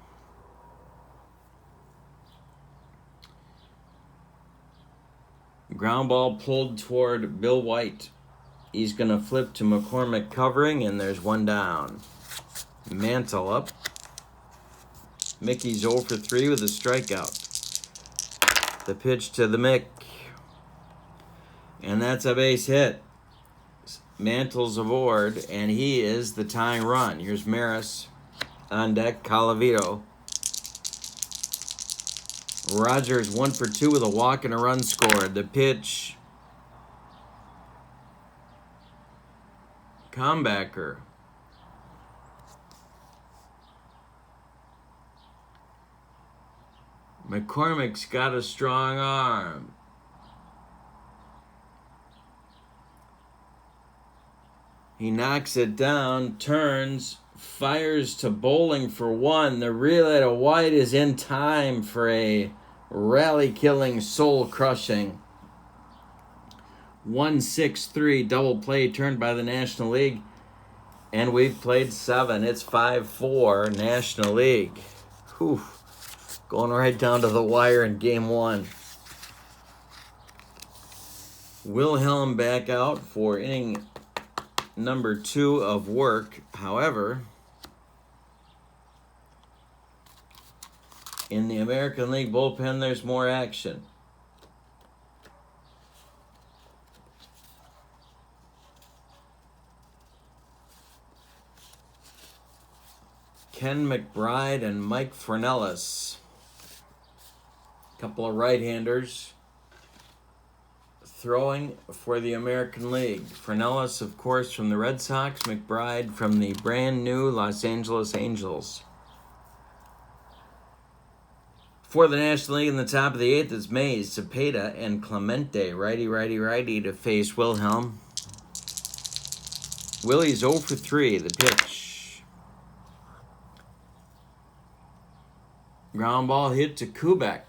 Ground ball pulled toward Bill White. He's going to flip to McCormick covering, and there's one down. Mantle up. Mickey's 0 for 3 with a strikeout. The pitch to the Mick. And that's a base hit. Mantle's aboard, and he is the tying run. Here's Maris on deck, Colavito. Rogers 1 for 2 with a walk and a run scored. The pitch. Comebacker. McCormick's got a strong arm. He knocks it down, turns, fires to Bowling for 1. The relay to White is in time for a rally-killing, soul-crushing 1-6-3 double play turned by the National League. And we've played 7. It's 5-4 National League. Whew. Going right down to the wire in Game 1. Wilhelm back out for inning number 2 of work. However, in the American League bullpen, there's more action. Ken McBride and Mike Fornellis. Couple of right-handers throwing for the American League. Fornellis, of course, from the Red Sox. McBride from the brand new Los Angeles Angels. For the National League in the top of the 8th is Mays, Cepeda, and Clemente. Righty to face Wilhelm. Willie's 0 for 3. The pitch. Ground ball hit to Kubek.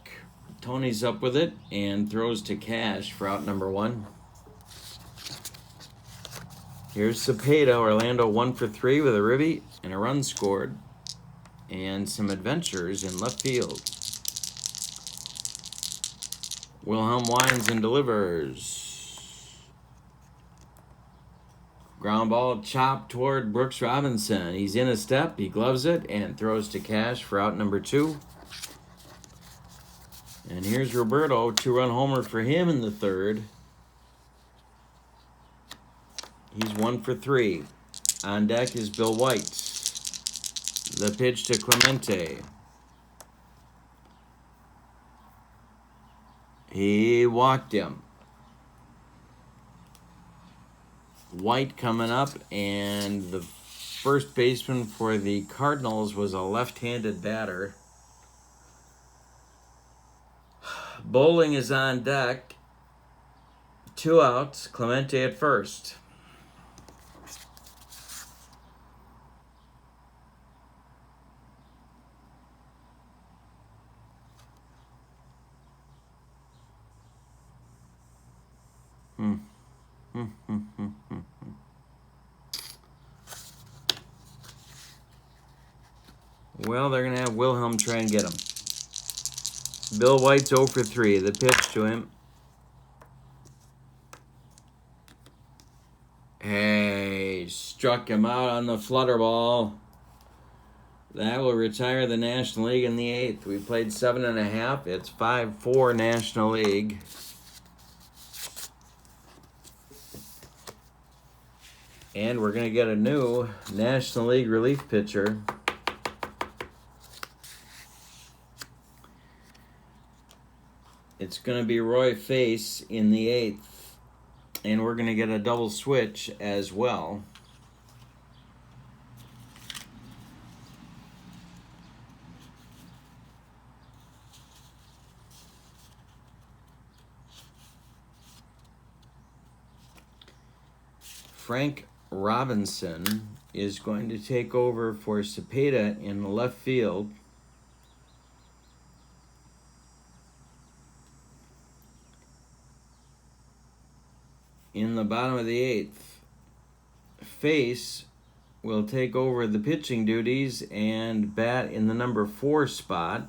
Tony's up with it and throws to Cash for out number 1. Here's Cepeda. Orlando 1 for 3 with a ribby and a run scored. And some adventures in left field. Wilhelm winds and delivers. Ground ball chopped toward Brooks Robinson. He's in a step. He gloves it and throws to Cash for out number 2. And here's Roberto, 2-run homer for him in the 3rd. He's 1 for 3. On deck is Bill White. The pitch to Clemente. He walked him. White coming up, and the first baseman for the Cardinals was a left-handed batter. Bowling is on deck. 2 outs. Clemente at first. Well, they're going to have Wilhelm try and get him. Bill White's 0 for 3. The pitch to him. Hey, struck him out on the flutter ball. That will retire the National League in the 8th. We played 7.5. It's 5-4 National League. And we're going to get a new National League relief pitcher. It's going to be Roy Face in the 8th. And we're going to get a double switch as well. Frank Robinson is going to take over for Cepeda in left field. In the bottom of the 8th, Face will take over the pitching duties and bat in the number 4 spot.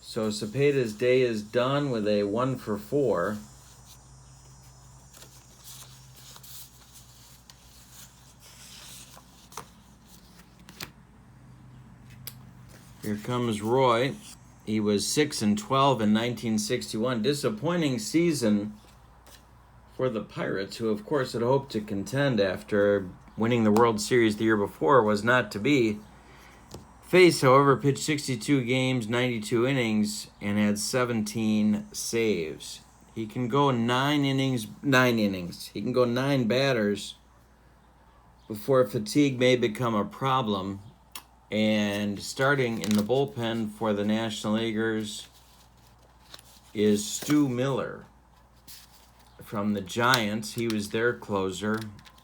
So Cepeda's day is done with a 1-for-4. Here comes Roy. He was 6-12 in 1961. Disappointing season for the Pirates, who of course had hoped to contend after winning the World Series the year before. Was not to be. Face, however, pitched 62 games, 92 innings, and had 17 saves. He can go 9 innings. He can go 9 batters before fatigue may become a problem. And starting in the bullpen for the National Leaguers is Stu Miller from the Giants. He was their closer,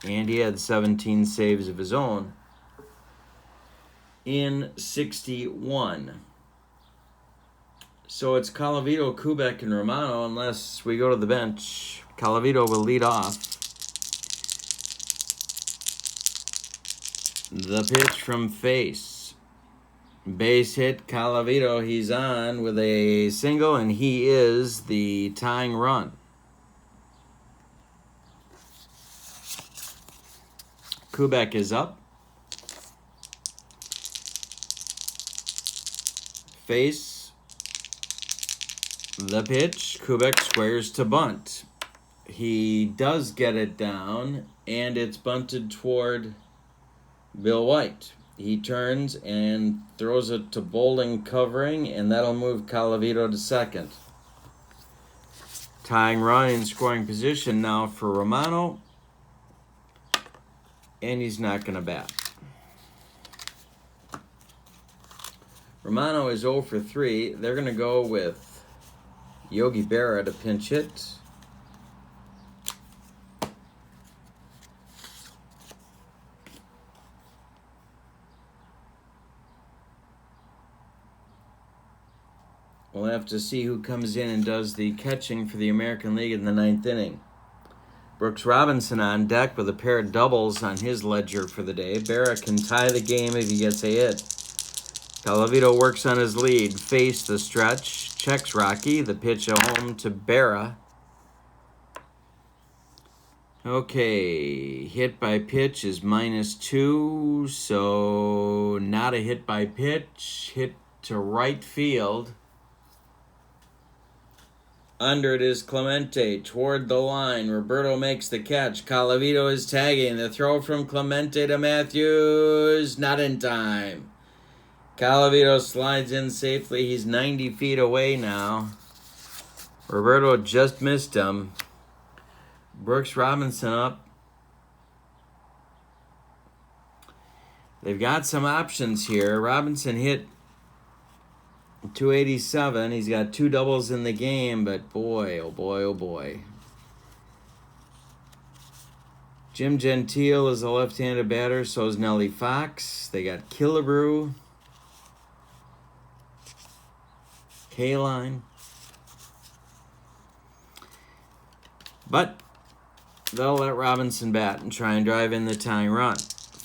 and he had 17 saves of his own in 61. So it's Colavito, Kubek, and Romano unless we go to the bench. Colavito will lead off. The pitch from Face. Base hit, Colavito. He's on with a single, and he is the tying run. Kubek is up. Face. The pitch. Kubek squares to bunt. He does get it down, and it's bunted toward Bill White. He turns and throws it to Bowling covering, and that'll move Colavito to second. Tying run in scoring position now for Romano, and he's not going to bat. Romano is 0 for 3. They're going to go with Yogi Berra to pinch hit. We'll have to see who comes in and does the catching for the American League in the 9th inning. Brooks Robinson on deck with a pair of doubles on his ledger for the day. Berra can tie the game if he gets a hit. Colavito works on his lead. Face the stretch. Checks Rocky. The pitch home to Berra. Okay, hit by pitch is -2, so not a hit by pitch. Hit to right field. Under it is Clemente, toward the line. Roberto makes the catch. Colavito is tagging. The throw from Clemente to Matthews, not in time. Colavito slides in safely. He's 90 feet away now. Roberto just missed him. Brooks Robinson up. They've got some options here. Robinson hit .287. He's got 2 doubles in the game, but boy, oh boy, oh boy. Jim Gentile is a left-handed batter, so is Nellie Fox. They got Killebrew, Kaline. But they'll let Robinson bat and try and drive in the tying run.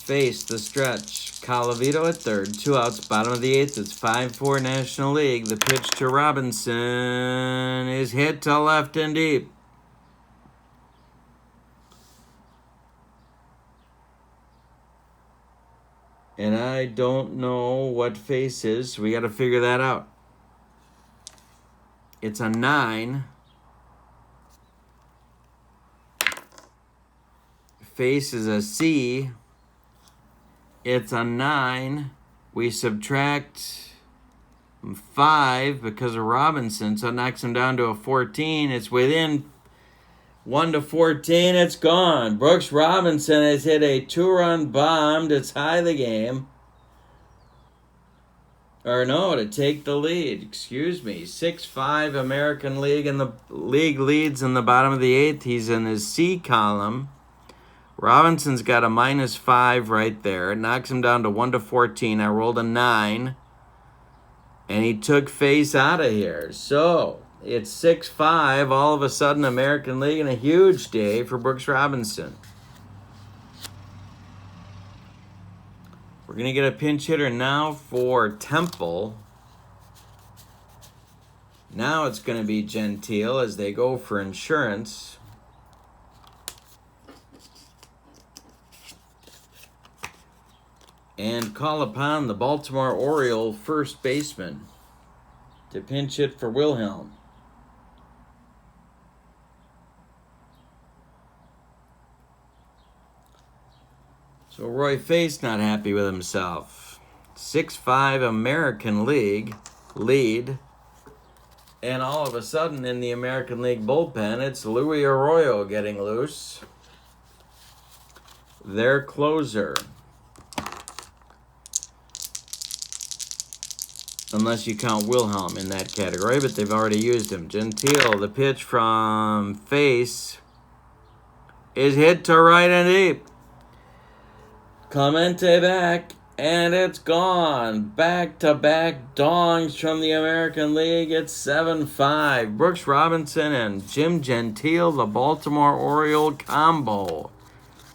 Face the stretch. Colavito at third. 2 outs. Bottom of the 8th. It's 5-4 National League. The pitch to Robinson is hit to left and deep. And I don't know what Face is, so we got to figure that out. It's a 9. Face is a C. It's a 9. We subtract 5 because of Robinson, so it knocks him down to a 14. It's within 1 to 14. It's gone. Brooks Robinson has hit a 2-run bomb to tie the game. Or no, to take the lead. Excuse me. 6-5 American League, and the league leads in the bottom of the 8th. He's in his C column. Robinson's got a -5 right there. It knocks him down to 1 to 14. I rolled a 9. And he took Face out of here. So it's 6-5. All of a sudden, American League, and a huge day for Brooks Robinson. We're going to get a pinch hitter now for Temple. Now it's going to be Gentile as they go for insurance. And call upon the Baltimore Oriole first baseman to pinch hit for Wilhelm. So Roy Face not happy with himself. 6-5 American League lead. And all of a sudden in the American League bullpen, it's Luis Arroyo getting loose. Their closer. Unless you count Wilhelm in that category, but they've already used him. Gentile, the pitch from Face is hit to right and deep. Clemente back, and it's gone. Back-to-back dongs from the American League. It's 7-5. Brooks Robinson and Jim Gentile, the Baltimore Oriole combo.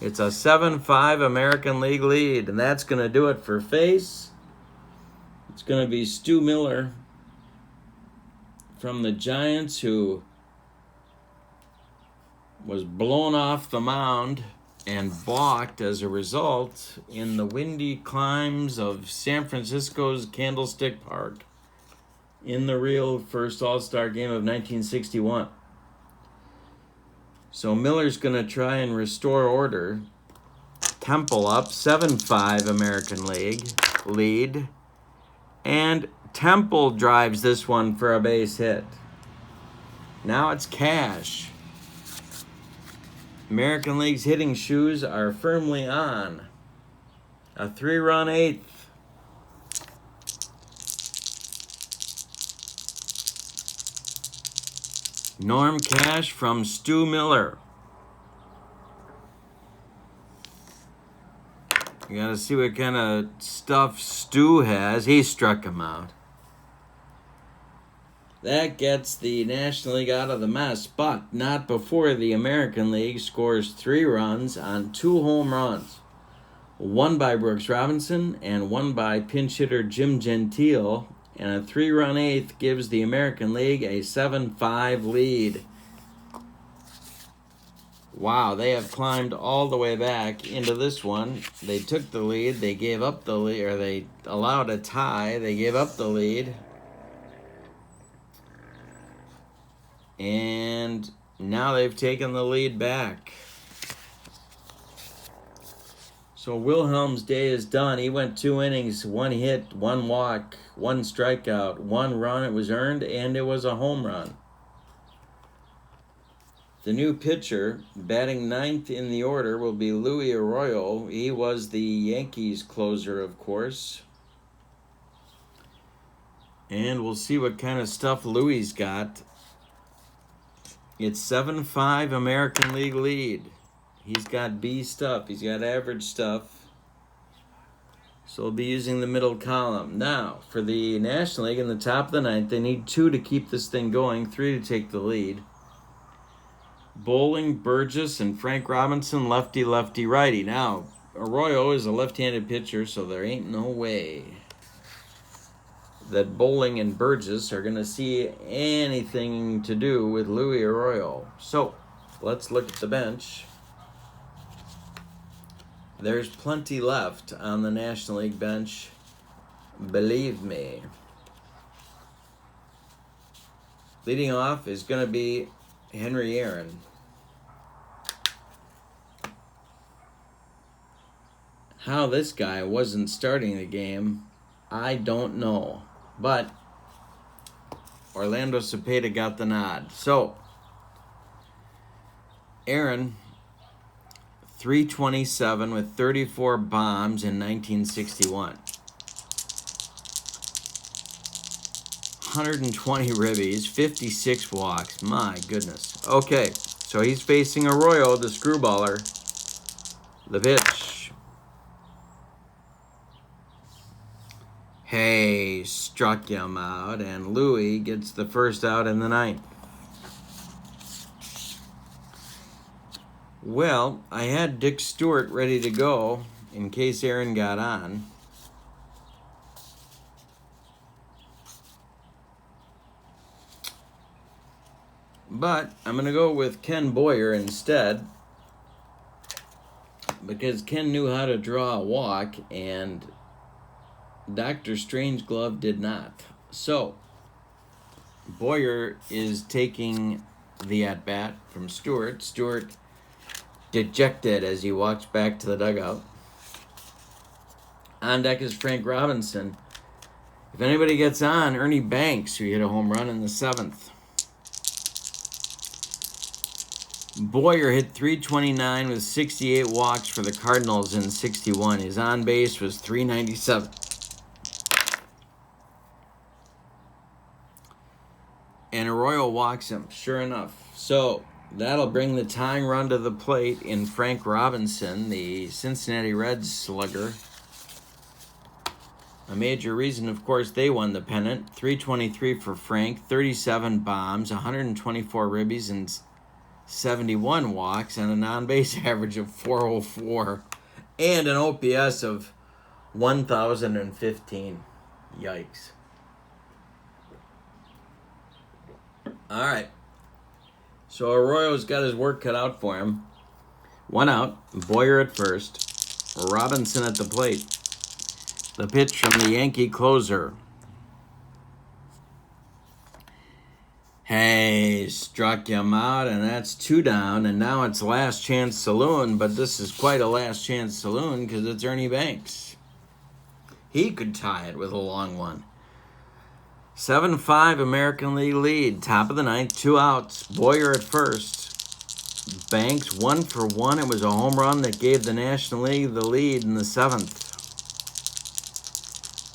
It's a 7-5 American League lead, and that's going to do it for Face. It's going to be Stu Miller from the Giants, who was blown off the mound and balked as a result in the windy climbs of San Francisco's Candlestick Park in the real first All-Star game of 1961. So Miller's going to try and restore order. Temple up, 7-5 American League lead. And Temple drives this one for a base hit. Now it's Cash. American League's hitting shoes are firmly on. A 3-run 8th. Norm Cash from Stu Miller. You gotta see what kind of stuff Stu has. He struck him out. That gets the National League out of the mess, but not before the American League scores 3 runs on 2 home runs. One by Brooks Robinson and one by pinch hitter Jim Gentile. And a 3-run 8th gives the American League a 7-5 lead. Wow, they have climbed all the way back into this one. They took the lead, they gave up the lead, or they allowed a tie, they gave up the lead. And now they've taken the lead back. So Wilhelm's day is done. He went 2 innings, 1 hit, 1 walk, 1 strikeout, 1 run. It was earned, and it was a home run. The new pitcher, batting 9th in the order, will be Luis Arroyo. He was the Yankees closer, of course. And we'll see what kind of stuff Luis got. It's 7-5 American League lead. He's got B stuff. He's got average stuff. So we'll be using the middle column. Now, for the National League in the top of the 9th, they need 2 to keep this thing going, 3 to take the lead. Bowling, Burgess, and Frank Robinson, lefty, lefty, righty. Now, Arroyo is a left-handed pitcher, so there ain't no way that Bowling and Burgess are going to see anything to do with Luis Arroyo. So, let's look at the bench. There's plenty left on the National League bench, believe me. Leading off is going to be Henry Aaron. How this guy wasn't starting the game, I don't know. But Orlando Cepeda got the nod. So, Aaron, 327 with 34 bombs in 1961. 120 ribbies, 56 walks. My goodness. Okay, so he's facing Arroyo, the screwballer. The pitch. Hey, struck him out, and Louis gets the first out in the ninth. Well, I had Dick Stewart ready to go in case Aaron got on. But I'm going to go with Ken Boyer instead, because Ken knew how to draw a walk, and Dr. Strangeglove did not. So, Boyer is taking the at-bat from Stewart. Stewart dejected as he walks back to the dugout. On deck is Frank Robinson. If anybody gets on, Ernie Banks, who hit a home run in the seventh. Boyer hit 329 with 68 walks for the Cardinals in 61. His on base was 397. And Arroyo walks him, sure enough. So that'll bring the tying run to the plate in Frank Robinson, the Cincinnati Reds slugger. A major reason, of course, they won the pennant. 323 for Frank, 37 bombs, 124 ribbies, and 71 walks, and an on-base average of 404, and an OPS of 1,015. Yikes. All right. So Arroyo's got his work cut out for him. One out, Boyer at first, Robinson at the plate. The pitch from the Yankee closer. Hey, struck him out, and that's two down, and now it's last chance saloon, but this is quite a last chance saloon because it's Ernie Banks. He could tie it with a long one. 7-5 American League lead, top of the ninth, two outs, Boyer at first. Banks 1 for 1. It was a home run that gave the National League the lead in the seventh.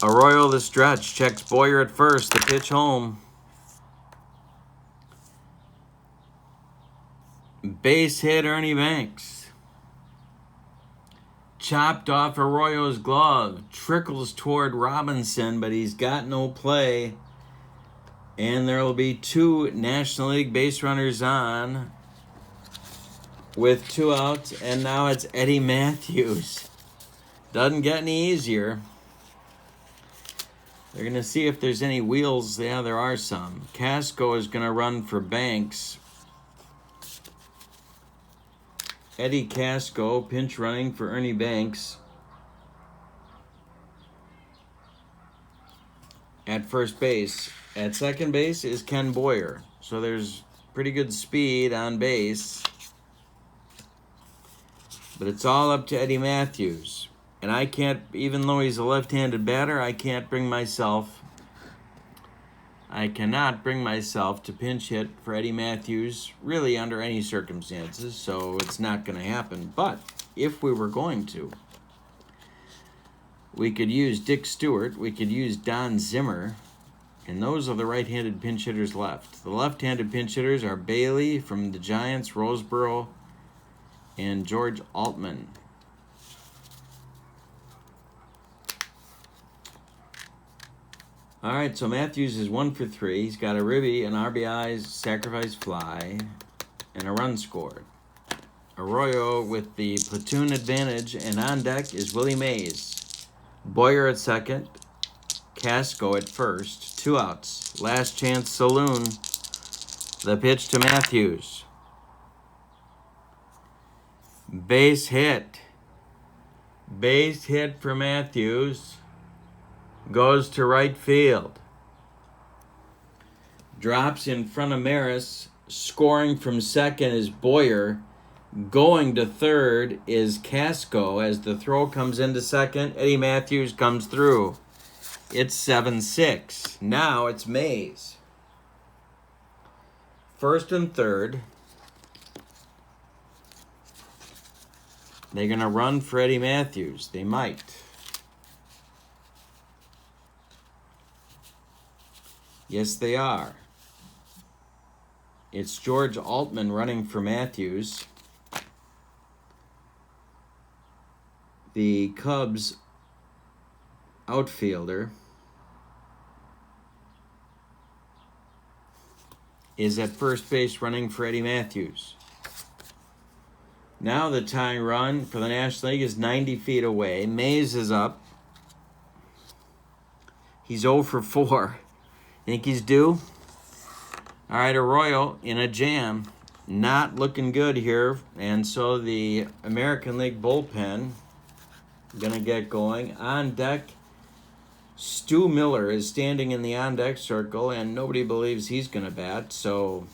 Arroyo the stretch, checks Boyer at first, the pitch home. Base hit Ernie Banks. Chopped off Arroyo's glove. Trickles toward Robinson, but he's got no play. And there will be two National League base runners on with two outs. And now it's Eddie Matthews. Doesn't get any easier. They're going to see if there's any wheels. Yeah, there are some. Casco is going to run for Banks. Eddie Casco, pinch running for Ernie Banks. At first base. At second base is Ken Boyer. So there's pretty good speed on base. But it's all up to Eddie Matthews. And I can't, even though he's a left-handed batter, I cannot bring myself to pinch hit for Eddie Matthews, really under any circumstances, so it's not going to happen. But if we were going to, we could use Dick Stewart, we could use Don Zimmer, and those are the right-handed pinch hitters left. The left-handed pinch hitters are Bailey from the Giants, Roseboro, and George Altman. All right, so Matthews is 1 for 3. He's got a ribby, an RBI, sacrifice fly, and a run scored. Arroyo with the platoon advantage, and on deck is Willie Mays. Boyer at second, Casco at first, 2 outs. Last chance saloon. The pitch to Matthews. Base hit. Base hit for Matthews. Goes to right field. Drops in front of Maris. Scoring from second is Boyer. Going to third is Casco. As the throw comes into second, Eddie Matthews comes through. It's 7-6. Now it's Mays. First and third. They're going to run for Eddie Matthews. They might. Yes, they are. It's George Altman running for Matthews. The Cubs outfielder is at first base running for Eddie Matthews. Now the tying run for the National League is 90 feet away. Mays is up. He's 0 for 4. Think he's due? All right, Arroyo in a jam. Not looking good here. And so the American League bullpen going to get going. On deck, Stu Miller is standing in the on-deck circle, and nobody believes he's going to bat, so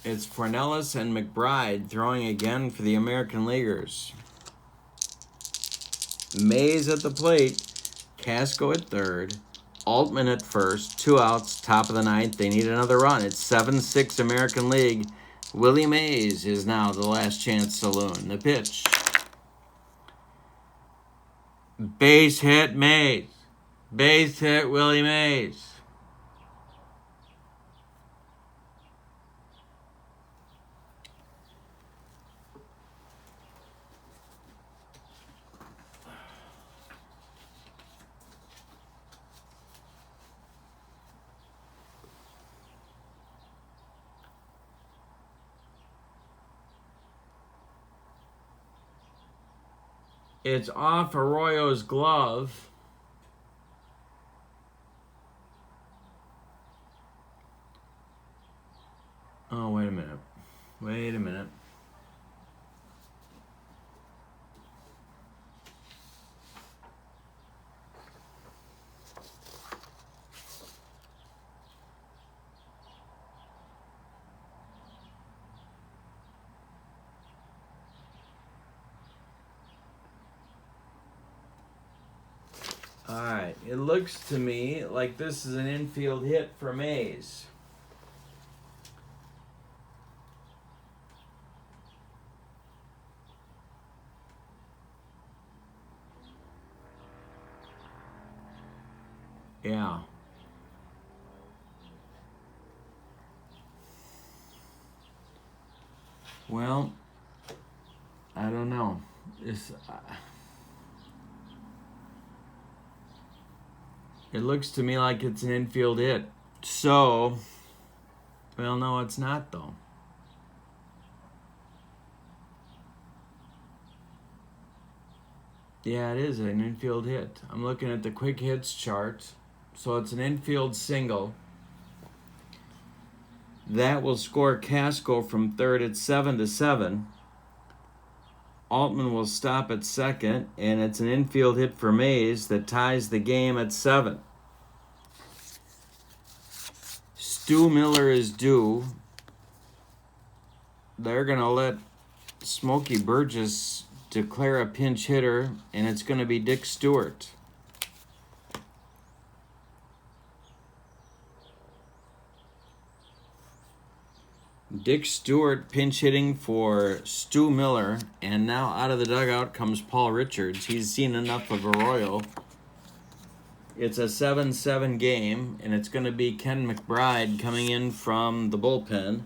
it's Fornellis and McBride throwing again for the American Leaguers. Mays at the plate, Casco at third, Altman at first, 2 outs, top of the ninth. They need another run. It's 7-6 American League. Willie Mays is now the last chance saloon. The pitch. Base hit Mays. Base hit Willie Mays. It's off Arroyo's glove. Oh, wait a minute. Wait a minute. All right, it looks to me like this is an infield hit for Mays. Yeah. Well, I don't know. It looks to me like it's an infield hit. So, well, no, it's not, though. Yeah, it is an infield hit. I'm looking at the quick hits chart. So it's an infield single. That will score Casco from third at 7-7. Altman will stop at second, and it's an infield hit for Mays that ties the game at 7. Stu Miller is due. They're going to let Smokey Burgess declare a pinch hitter, and it's going to be Dick Stewart. Dick Stewart pinch hitting for Stu Miller, and now out of the dugout comes Paul Richards. He's seen enough of Arroyo. It's a 7-7 game, and it's going to be Ken McBride coming in from the bullpen.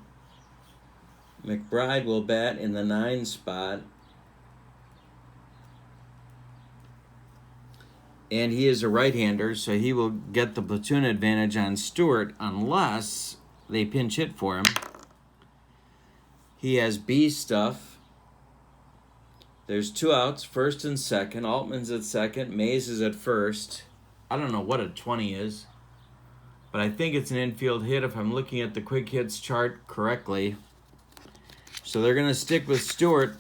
McBride will bat in the 9 spot. And he is a right-hander, so he will get the platoon advantage on Stewart unless they pinch hit for him. He has B stuff. There's 2 outs, first and second. Altman's at second. Mays is at first. I don't know what a 20 is, but I think it's an infield hit if I'm looking at the quick hits chart correctly. So they're going to stick with Stewart.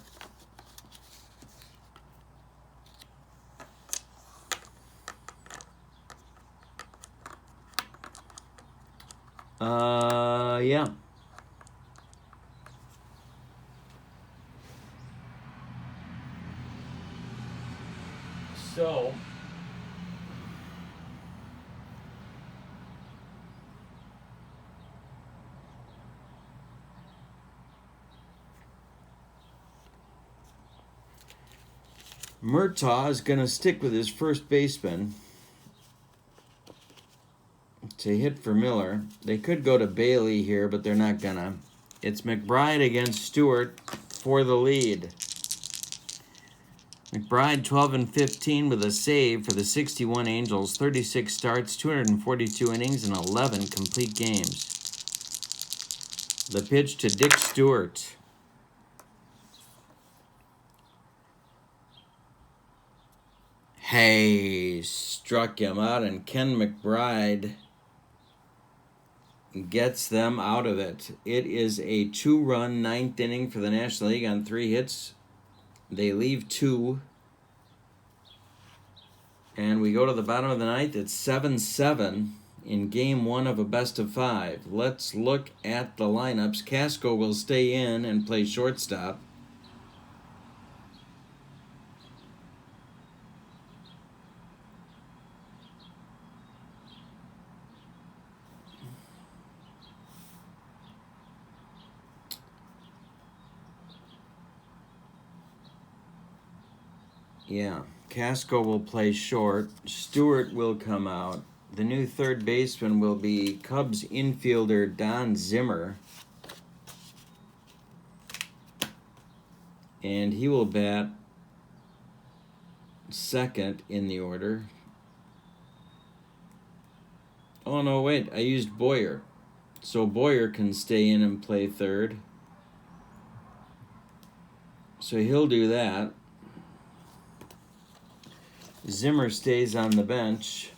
Yeah. So Murtaugh is going to stick with his first baseman to hit for Miller. They could go to Bailey here, but they're not gonna. It's McBride against Stewart for the lead. McBride 12-15 with a save for the 61 Angels, 36 starts, 242 innings, and 11 complete games. The pitch to Dick Stewart. Hey, struck him out, and Ken McBride gets them out of it. It is a 2-run 9th inning for the National League on 3 hits. They leave 2. And we go to the bottom of the 9th. It's 7-7 in game 1 of a best-of-5. Let's look at the lineups. Casco will stay in and play shortstop. Yeah, Casco will play short. Stewart will come out. The new third baseman will be Cubs infielder Don Zimmer. And he will bat second in the order. Oh, no, wait, I used Boyer. So Boyer can stay in and play third. So he'll do that. Zimmer stays on the bench.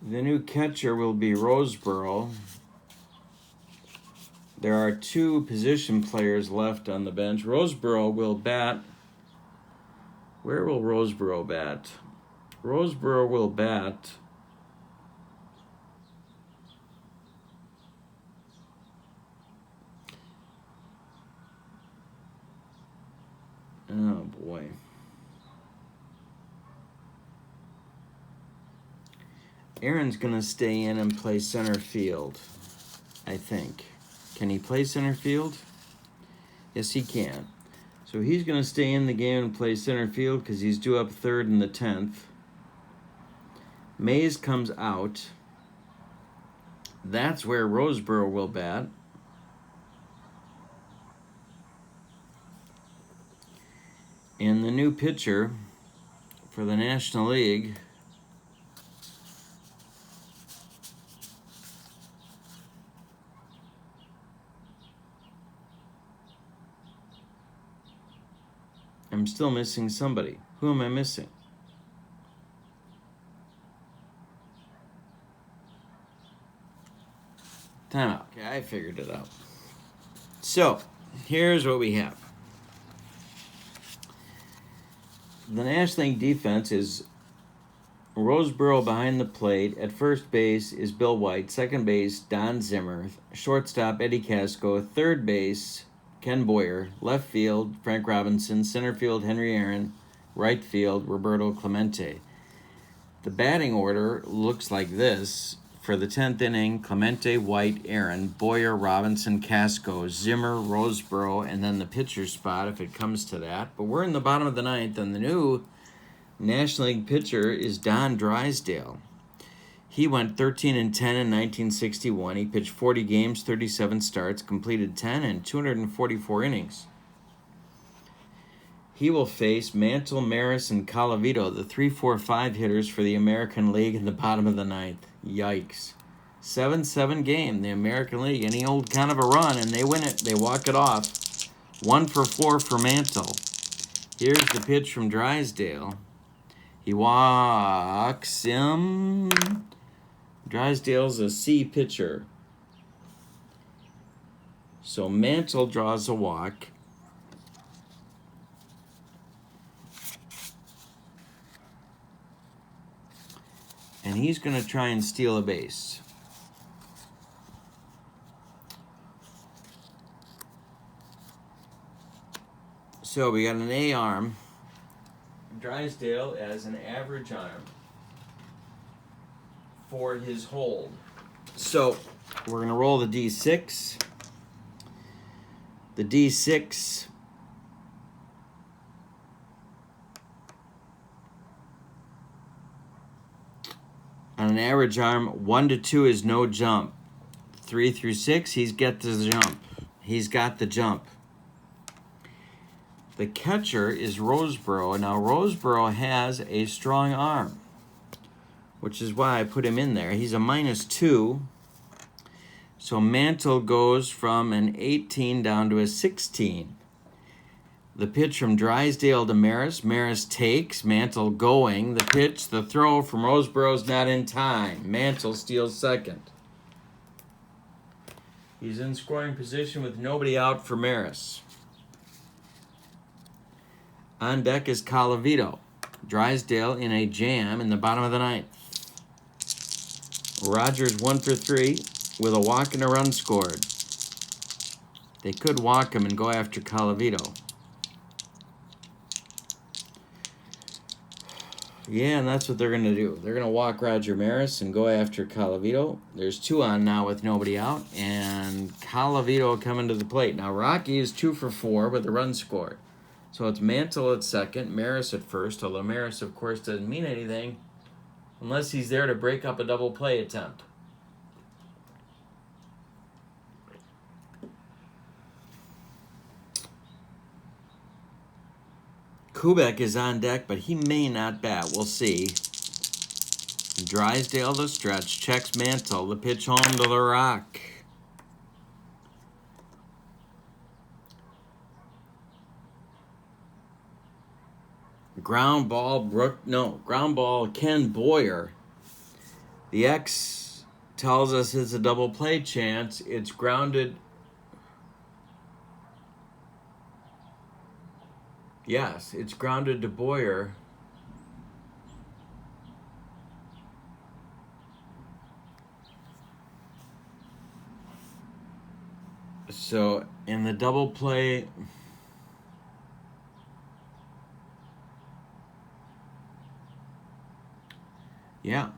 The new catcher will be Roseboro. There are 2 position players left on the bench. Roseboro will bat. Where will Roseboro bat? Roseboro will bat oh boy. Aaron's gonna stay in and play center field, I think. Can he play center field? Yes, he can. So he's gonna stay in the game and play center field because he's due up third in the 10th. Mays comes out. That's where Roseboro will bat. And the new pitcher for the National League I'm still missing somebody. Who am I missing? Timeout. Okay, I figured it out. So, here's what we have. The National League defense is Roseboro behind the plate. At first base is Bill White. Second base, Don Zimmer. Shortstop, Eddie Casco. Third base, Ken Boyer. Left field, Frank Robinson. Center field, Henry Aaron. Right field, Roberto Clemente. The batting order looks like this. For the 10th inning, Clemente, White, Aaron, Boyer, Robinson, Casco, Zimmer, Roseboro, and then the pitcher spot if it comes to that. But we're in the bottom of the 9th, and the new National League pitcher is Don Drysdale. He went 13-10 in 1961. He pitched 40 games, 37 starts, completed 10 and 244 innings. He will face Mantle, Maris, and Colavito, the 3-4-5 hitters for the American League in the bottom of the ninth. Yikes. 7-7 game, the American League. Any old kind of a run, and they win it. They walk it off. 1-for-4 for Mantle. Here's the pitch from Drysdale. He walks him. Drysdale's a C pitcher. So Mantle draws a walk. And he's going to try and steal a base. So we got an A arm. Drysdale as an average arm for his hold. So we're going to roll the D6. The D6 on an average arm, 1 to 2 is no jump. 3 through 6, he's got the jump. He's got the jump. The catcher is Roseboro. Now, Roseboro has a strong arm, which is why I put him in there. He's a -2. So Mantle goes from an 18 down to a 16. The pitch from Drysdale to Maris. Maris takes. Mantle going. The pitch, the throw from Roseboro's not in time. Mantle steals second. He's in scoring position with nobody out for Maris. On deck is Colavito. Drysdale in a jam in the bottom of the ninth. Rogers 1 for 3 with a walk and a run scored. They could walk him and go after Colavito. Yeah, and that's what they're going to do. They're going to walk Roger Maris and go after Colavito. There's 2 on now with nobody out, and Colavito coming to the plate. Now, Rocky is 2 for 4 with a run scored. So it's Mantle at second, Maris at first, although Maris, of course, doesn't mean anything unless he's there to break up a double play attempt. Kubek is on deck, but he may not bat. We'll see. Drysdale the stretch, checks Mantle, the pitch home to the rock. Ground ball Ken Boyer. The X tells us it's a double play chance. It's grounded. Yes, it's grounded to Boyer. So in the double play, yeah.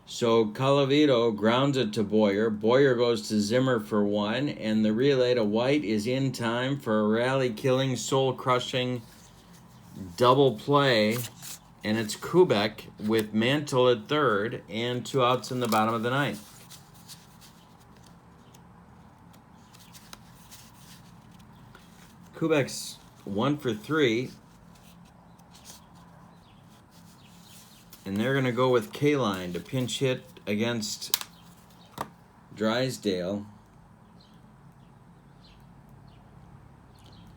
So Colavito grounds it to Boyer. Boyer goes to Zimmer for 1, and the relay to White is in time for a rally-killing, soul-crushing double play, and it's Kubek with Mantle at third and 2 outs in the bottom of the ninth. Kubek's 1 for 3. And they're going to go with K-Line to pinch hit against Drysdale.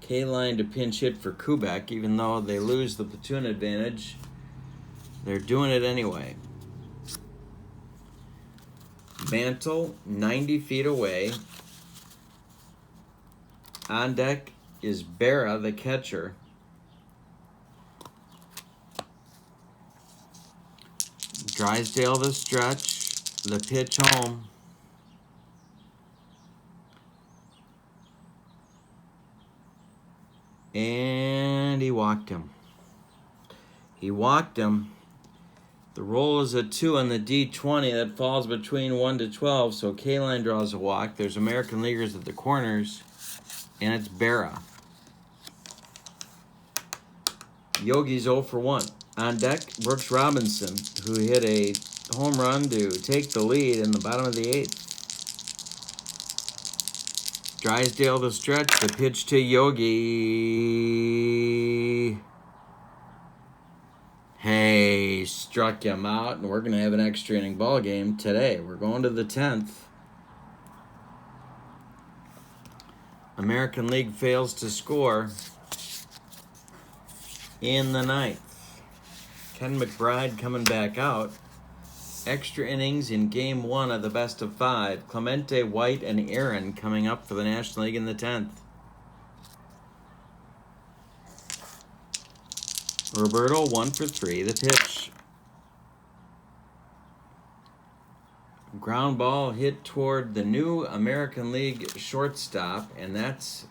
K-Line to pinch hit for Kubek, even though they lose the platoon advantage. They're doing it anyway. Mantle, 90 feet away. On deck is Berra, the catcher. Drysdale the stretch, the pitch home. And he walked him. The roll is a 2 on the D20 that falls between 1 to 12, so K-Line draws a walk. There's American Leaguers at the corners, and it's Berra. Yogi's 0 for 1. On deck, Brooks Robinson, who hit a home run to take the lead in the bottom of the 8th. Drysdale the stretch, the pitch to Yogi. Hey, struck him out, and we're going to have an extra inning ball game today. We're going to the 10th. American League fails to score in the 9th. Ken McBride coming back out. Extra innings in Game 1 of the best of 5. Clemente, White, and Aaron coming up for the National League in the 10th. Roberto 1 for 3. The pitch. Ground ball hit toward the new American League shortstop, and that's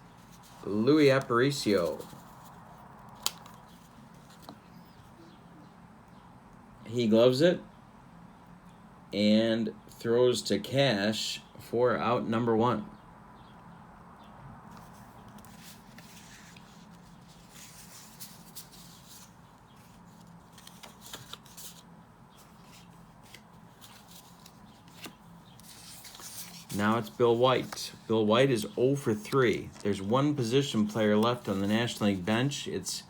Louis Aparicio. He gloves it and throws to Cash for out number 1. Now it's Bill White. Bill White is 0 for 3. There's one position player left on the National League bench. It's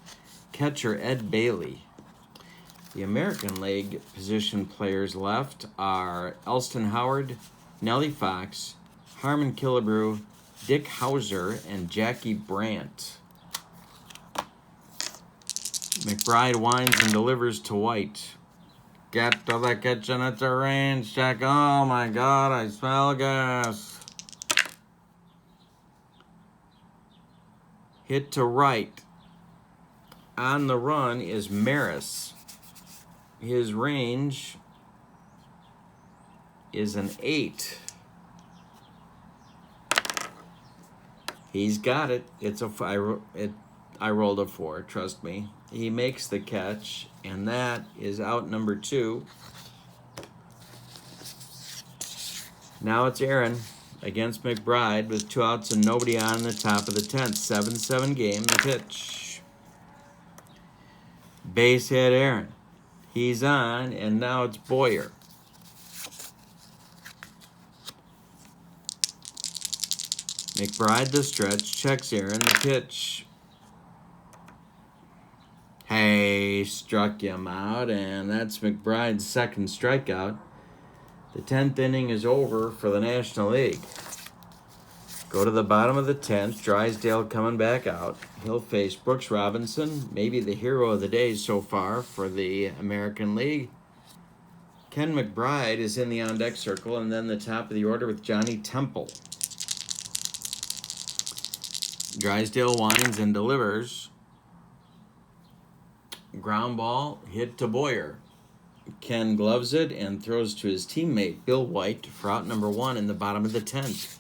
catcher Ed Bailey. The American League position players left are Elston Howard, Nellie Fox, Harmon Killebrew, Dick Hauser, and Jackie Brandt. McBride winds and delivers to White. Get to the kitchen at the range, Jack. Oh my God, I smell gas. Hit to right. On the run is Maris. His range is an 8. He's got it. I rolled a 4, trust me. He makes the catch, and that is out number 2. Now it's Aaron against McBride with 2 outs and nobody on in the top of the 10th. 7-7 game. The pitch. Base hit Aaron. He's on, and now it's Boyer. McBride the stretch, checks Aaron, the pitch. Hey, struck him out, and that's McBride's second strikeout. The 10th inning is over for the National League. Go to the bottom of the 10th, Drysdale coming back out. He'll face Brooks Robinson, maybe the hero of the day so far for the American League. Ken McBride is in the on-deck circle, and then the top of the order with Johnny Temple. Drysdale winds and delivers. Ground ball hit to Boyer. Ken gloves it and throws to his teammate Bill White for out number 1 in the bottom of the 10th.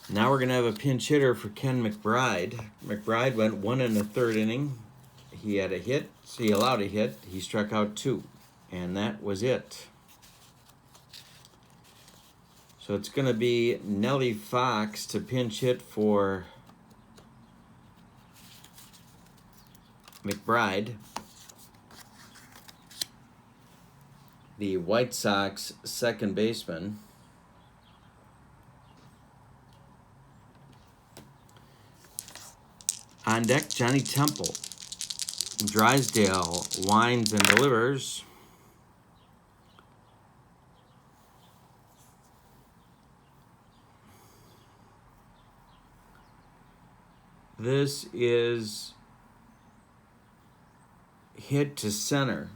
Now we're going to have a pinch hitter for Ken McBride. McBride went 1 1/3 inning. He had a hit, so he allowed a hit. He struck out 2, and that was it. So it's going to be Nellie Fox to pinch hit for McBride. The White Sox second baseman. On deck, Johnny Temple. Drysdale winds and delivers. This is hit to center.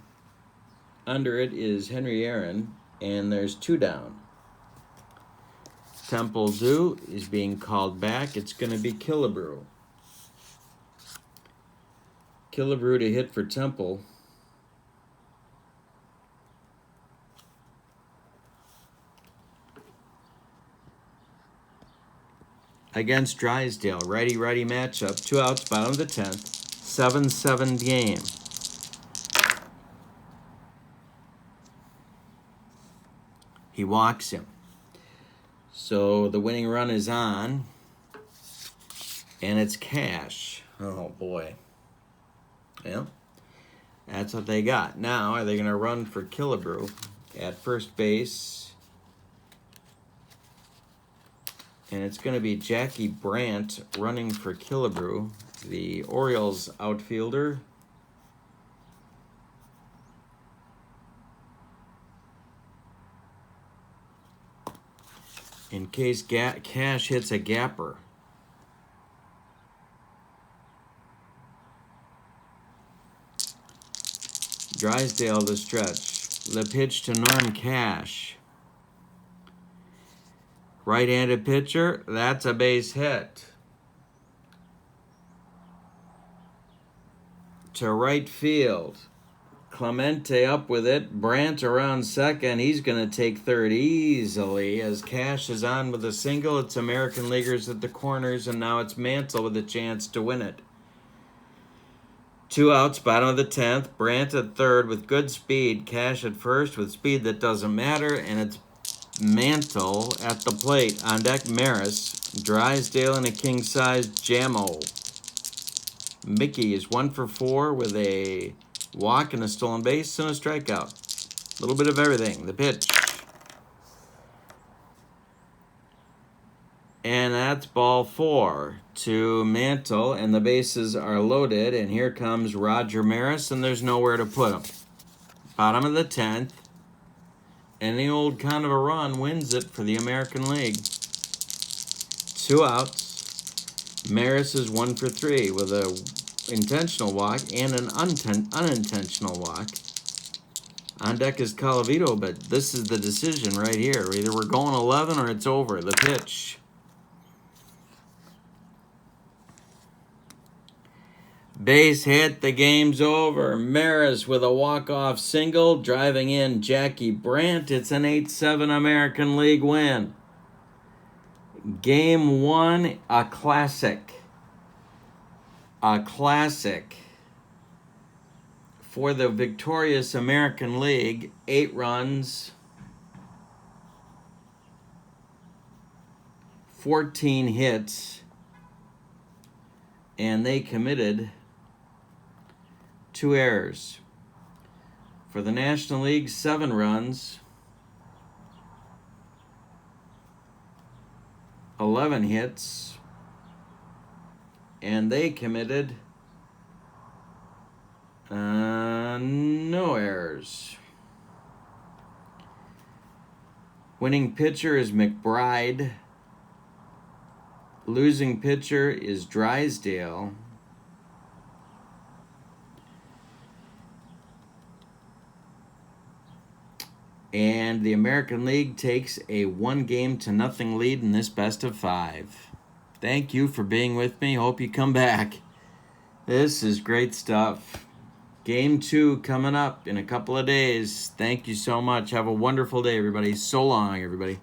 Under it is Henry Aaron, and there's 2 down. Temple due is being called back. It's going to be Killebrew. Killebrew to hit for Temple. Against Drysdale, righty-righty matchup. 2 outs, bottom of the 10th. 7-7 game. He walks him. So the winning run is on, and it's Cash. Oh, boy. Well, that's what they got. Now, are they going to run for Killebrew at first base? And it's going to be Jackie Brandt running for Killebrew, the Orioles outfielder. in case Cash hits a gapper. Drysdale to stretch. The pitch to Norm Cash. Right-handed pitcher, that's a base hit. To right field. Clemente up with it. Brandt around second. He's going to take third easily as Cash is on with a single. It's American Leaguers at the corners, and now it's Mantle with a chance to win it. 2 outs, bottom of the 10th. Brandt at third with good speed. Cash at first with speed that doesn't matter, and it's Mantle at the plate. On deck, Maris. Drysdale and a king-size Jammo. Mickey is 1 for 4 with a walk and a stolen base and a strikeout. A little bit of everything. The pitch. And that's ball 4 to Mantle, and the bases are loaded, and here comes Roger Maris, and there's nowhere to put him. Bottom of the 10th. Any old kind of a run wins it for the American League. 2 outs. Maris is 1 for 3 with a intentional walk and an unintentional walk. On deck is Colavito, but this is the decision right here. Either we're going 11 or it's over. The pitch. Base hit, the game's over. Maris with a walk-off single, driving in Jackie Brandt. It's an 8-7 American League win. Game 1, a classic. A classic for the victorious American League. 8 runs, 14 hits, and they committed 2 errors. For the National League, 7 runs, 11 hits, and they committed no errors. Winning pitcher is McBride. Losing pitcher is Drysdale. And the American League takes a 1-0 lead in this best of 5. Thank you for being with me. Hope you come back. This is great stuff. Game 2 coming up in a couple of days. Thank you so much. Have a wonderful day, everybody. So long, everybody.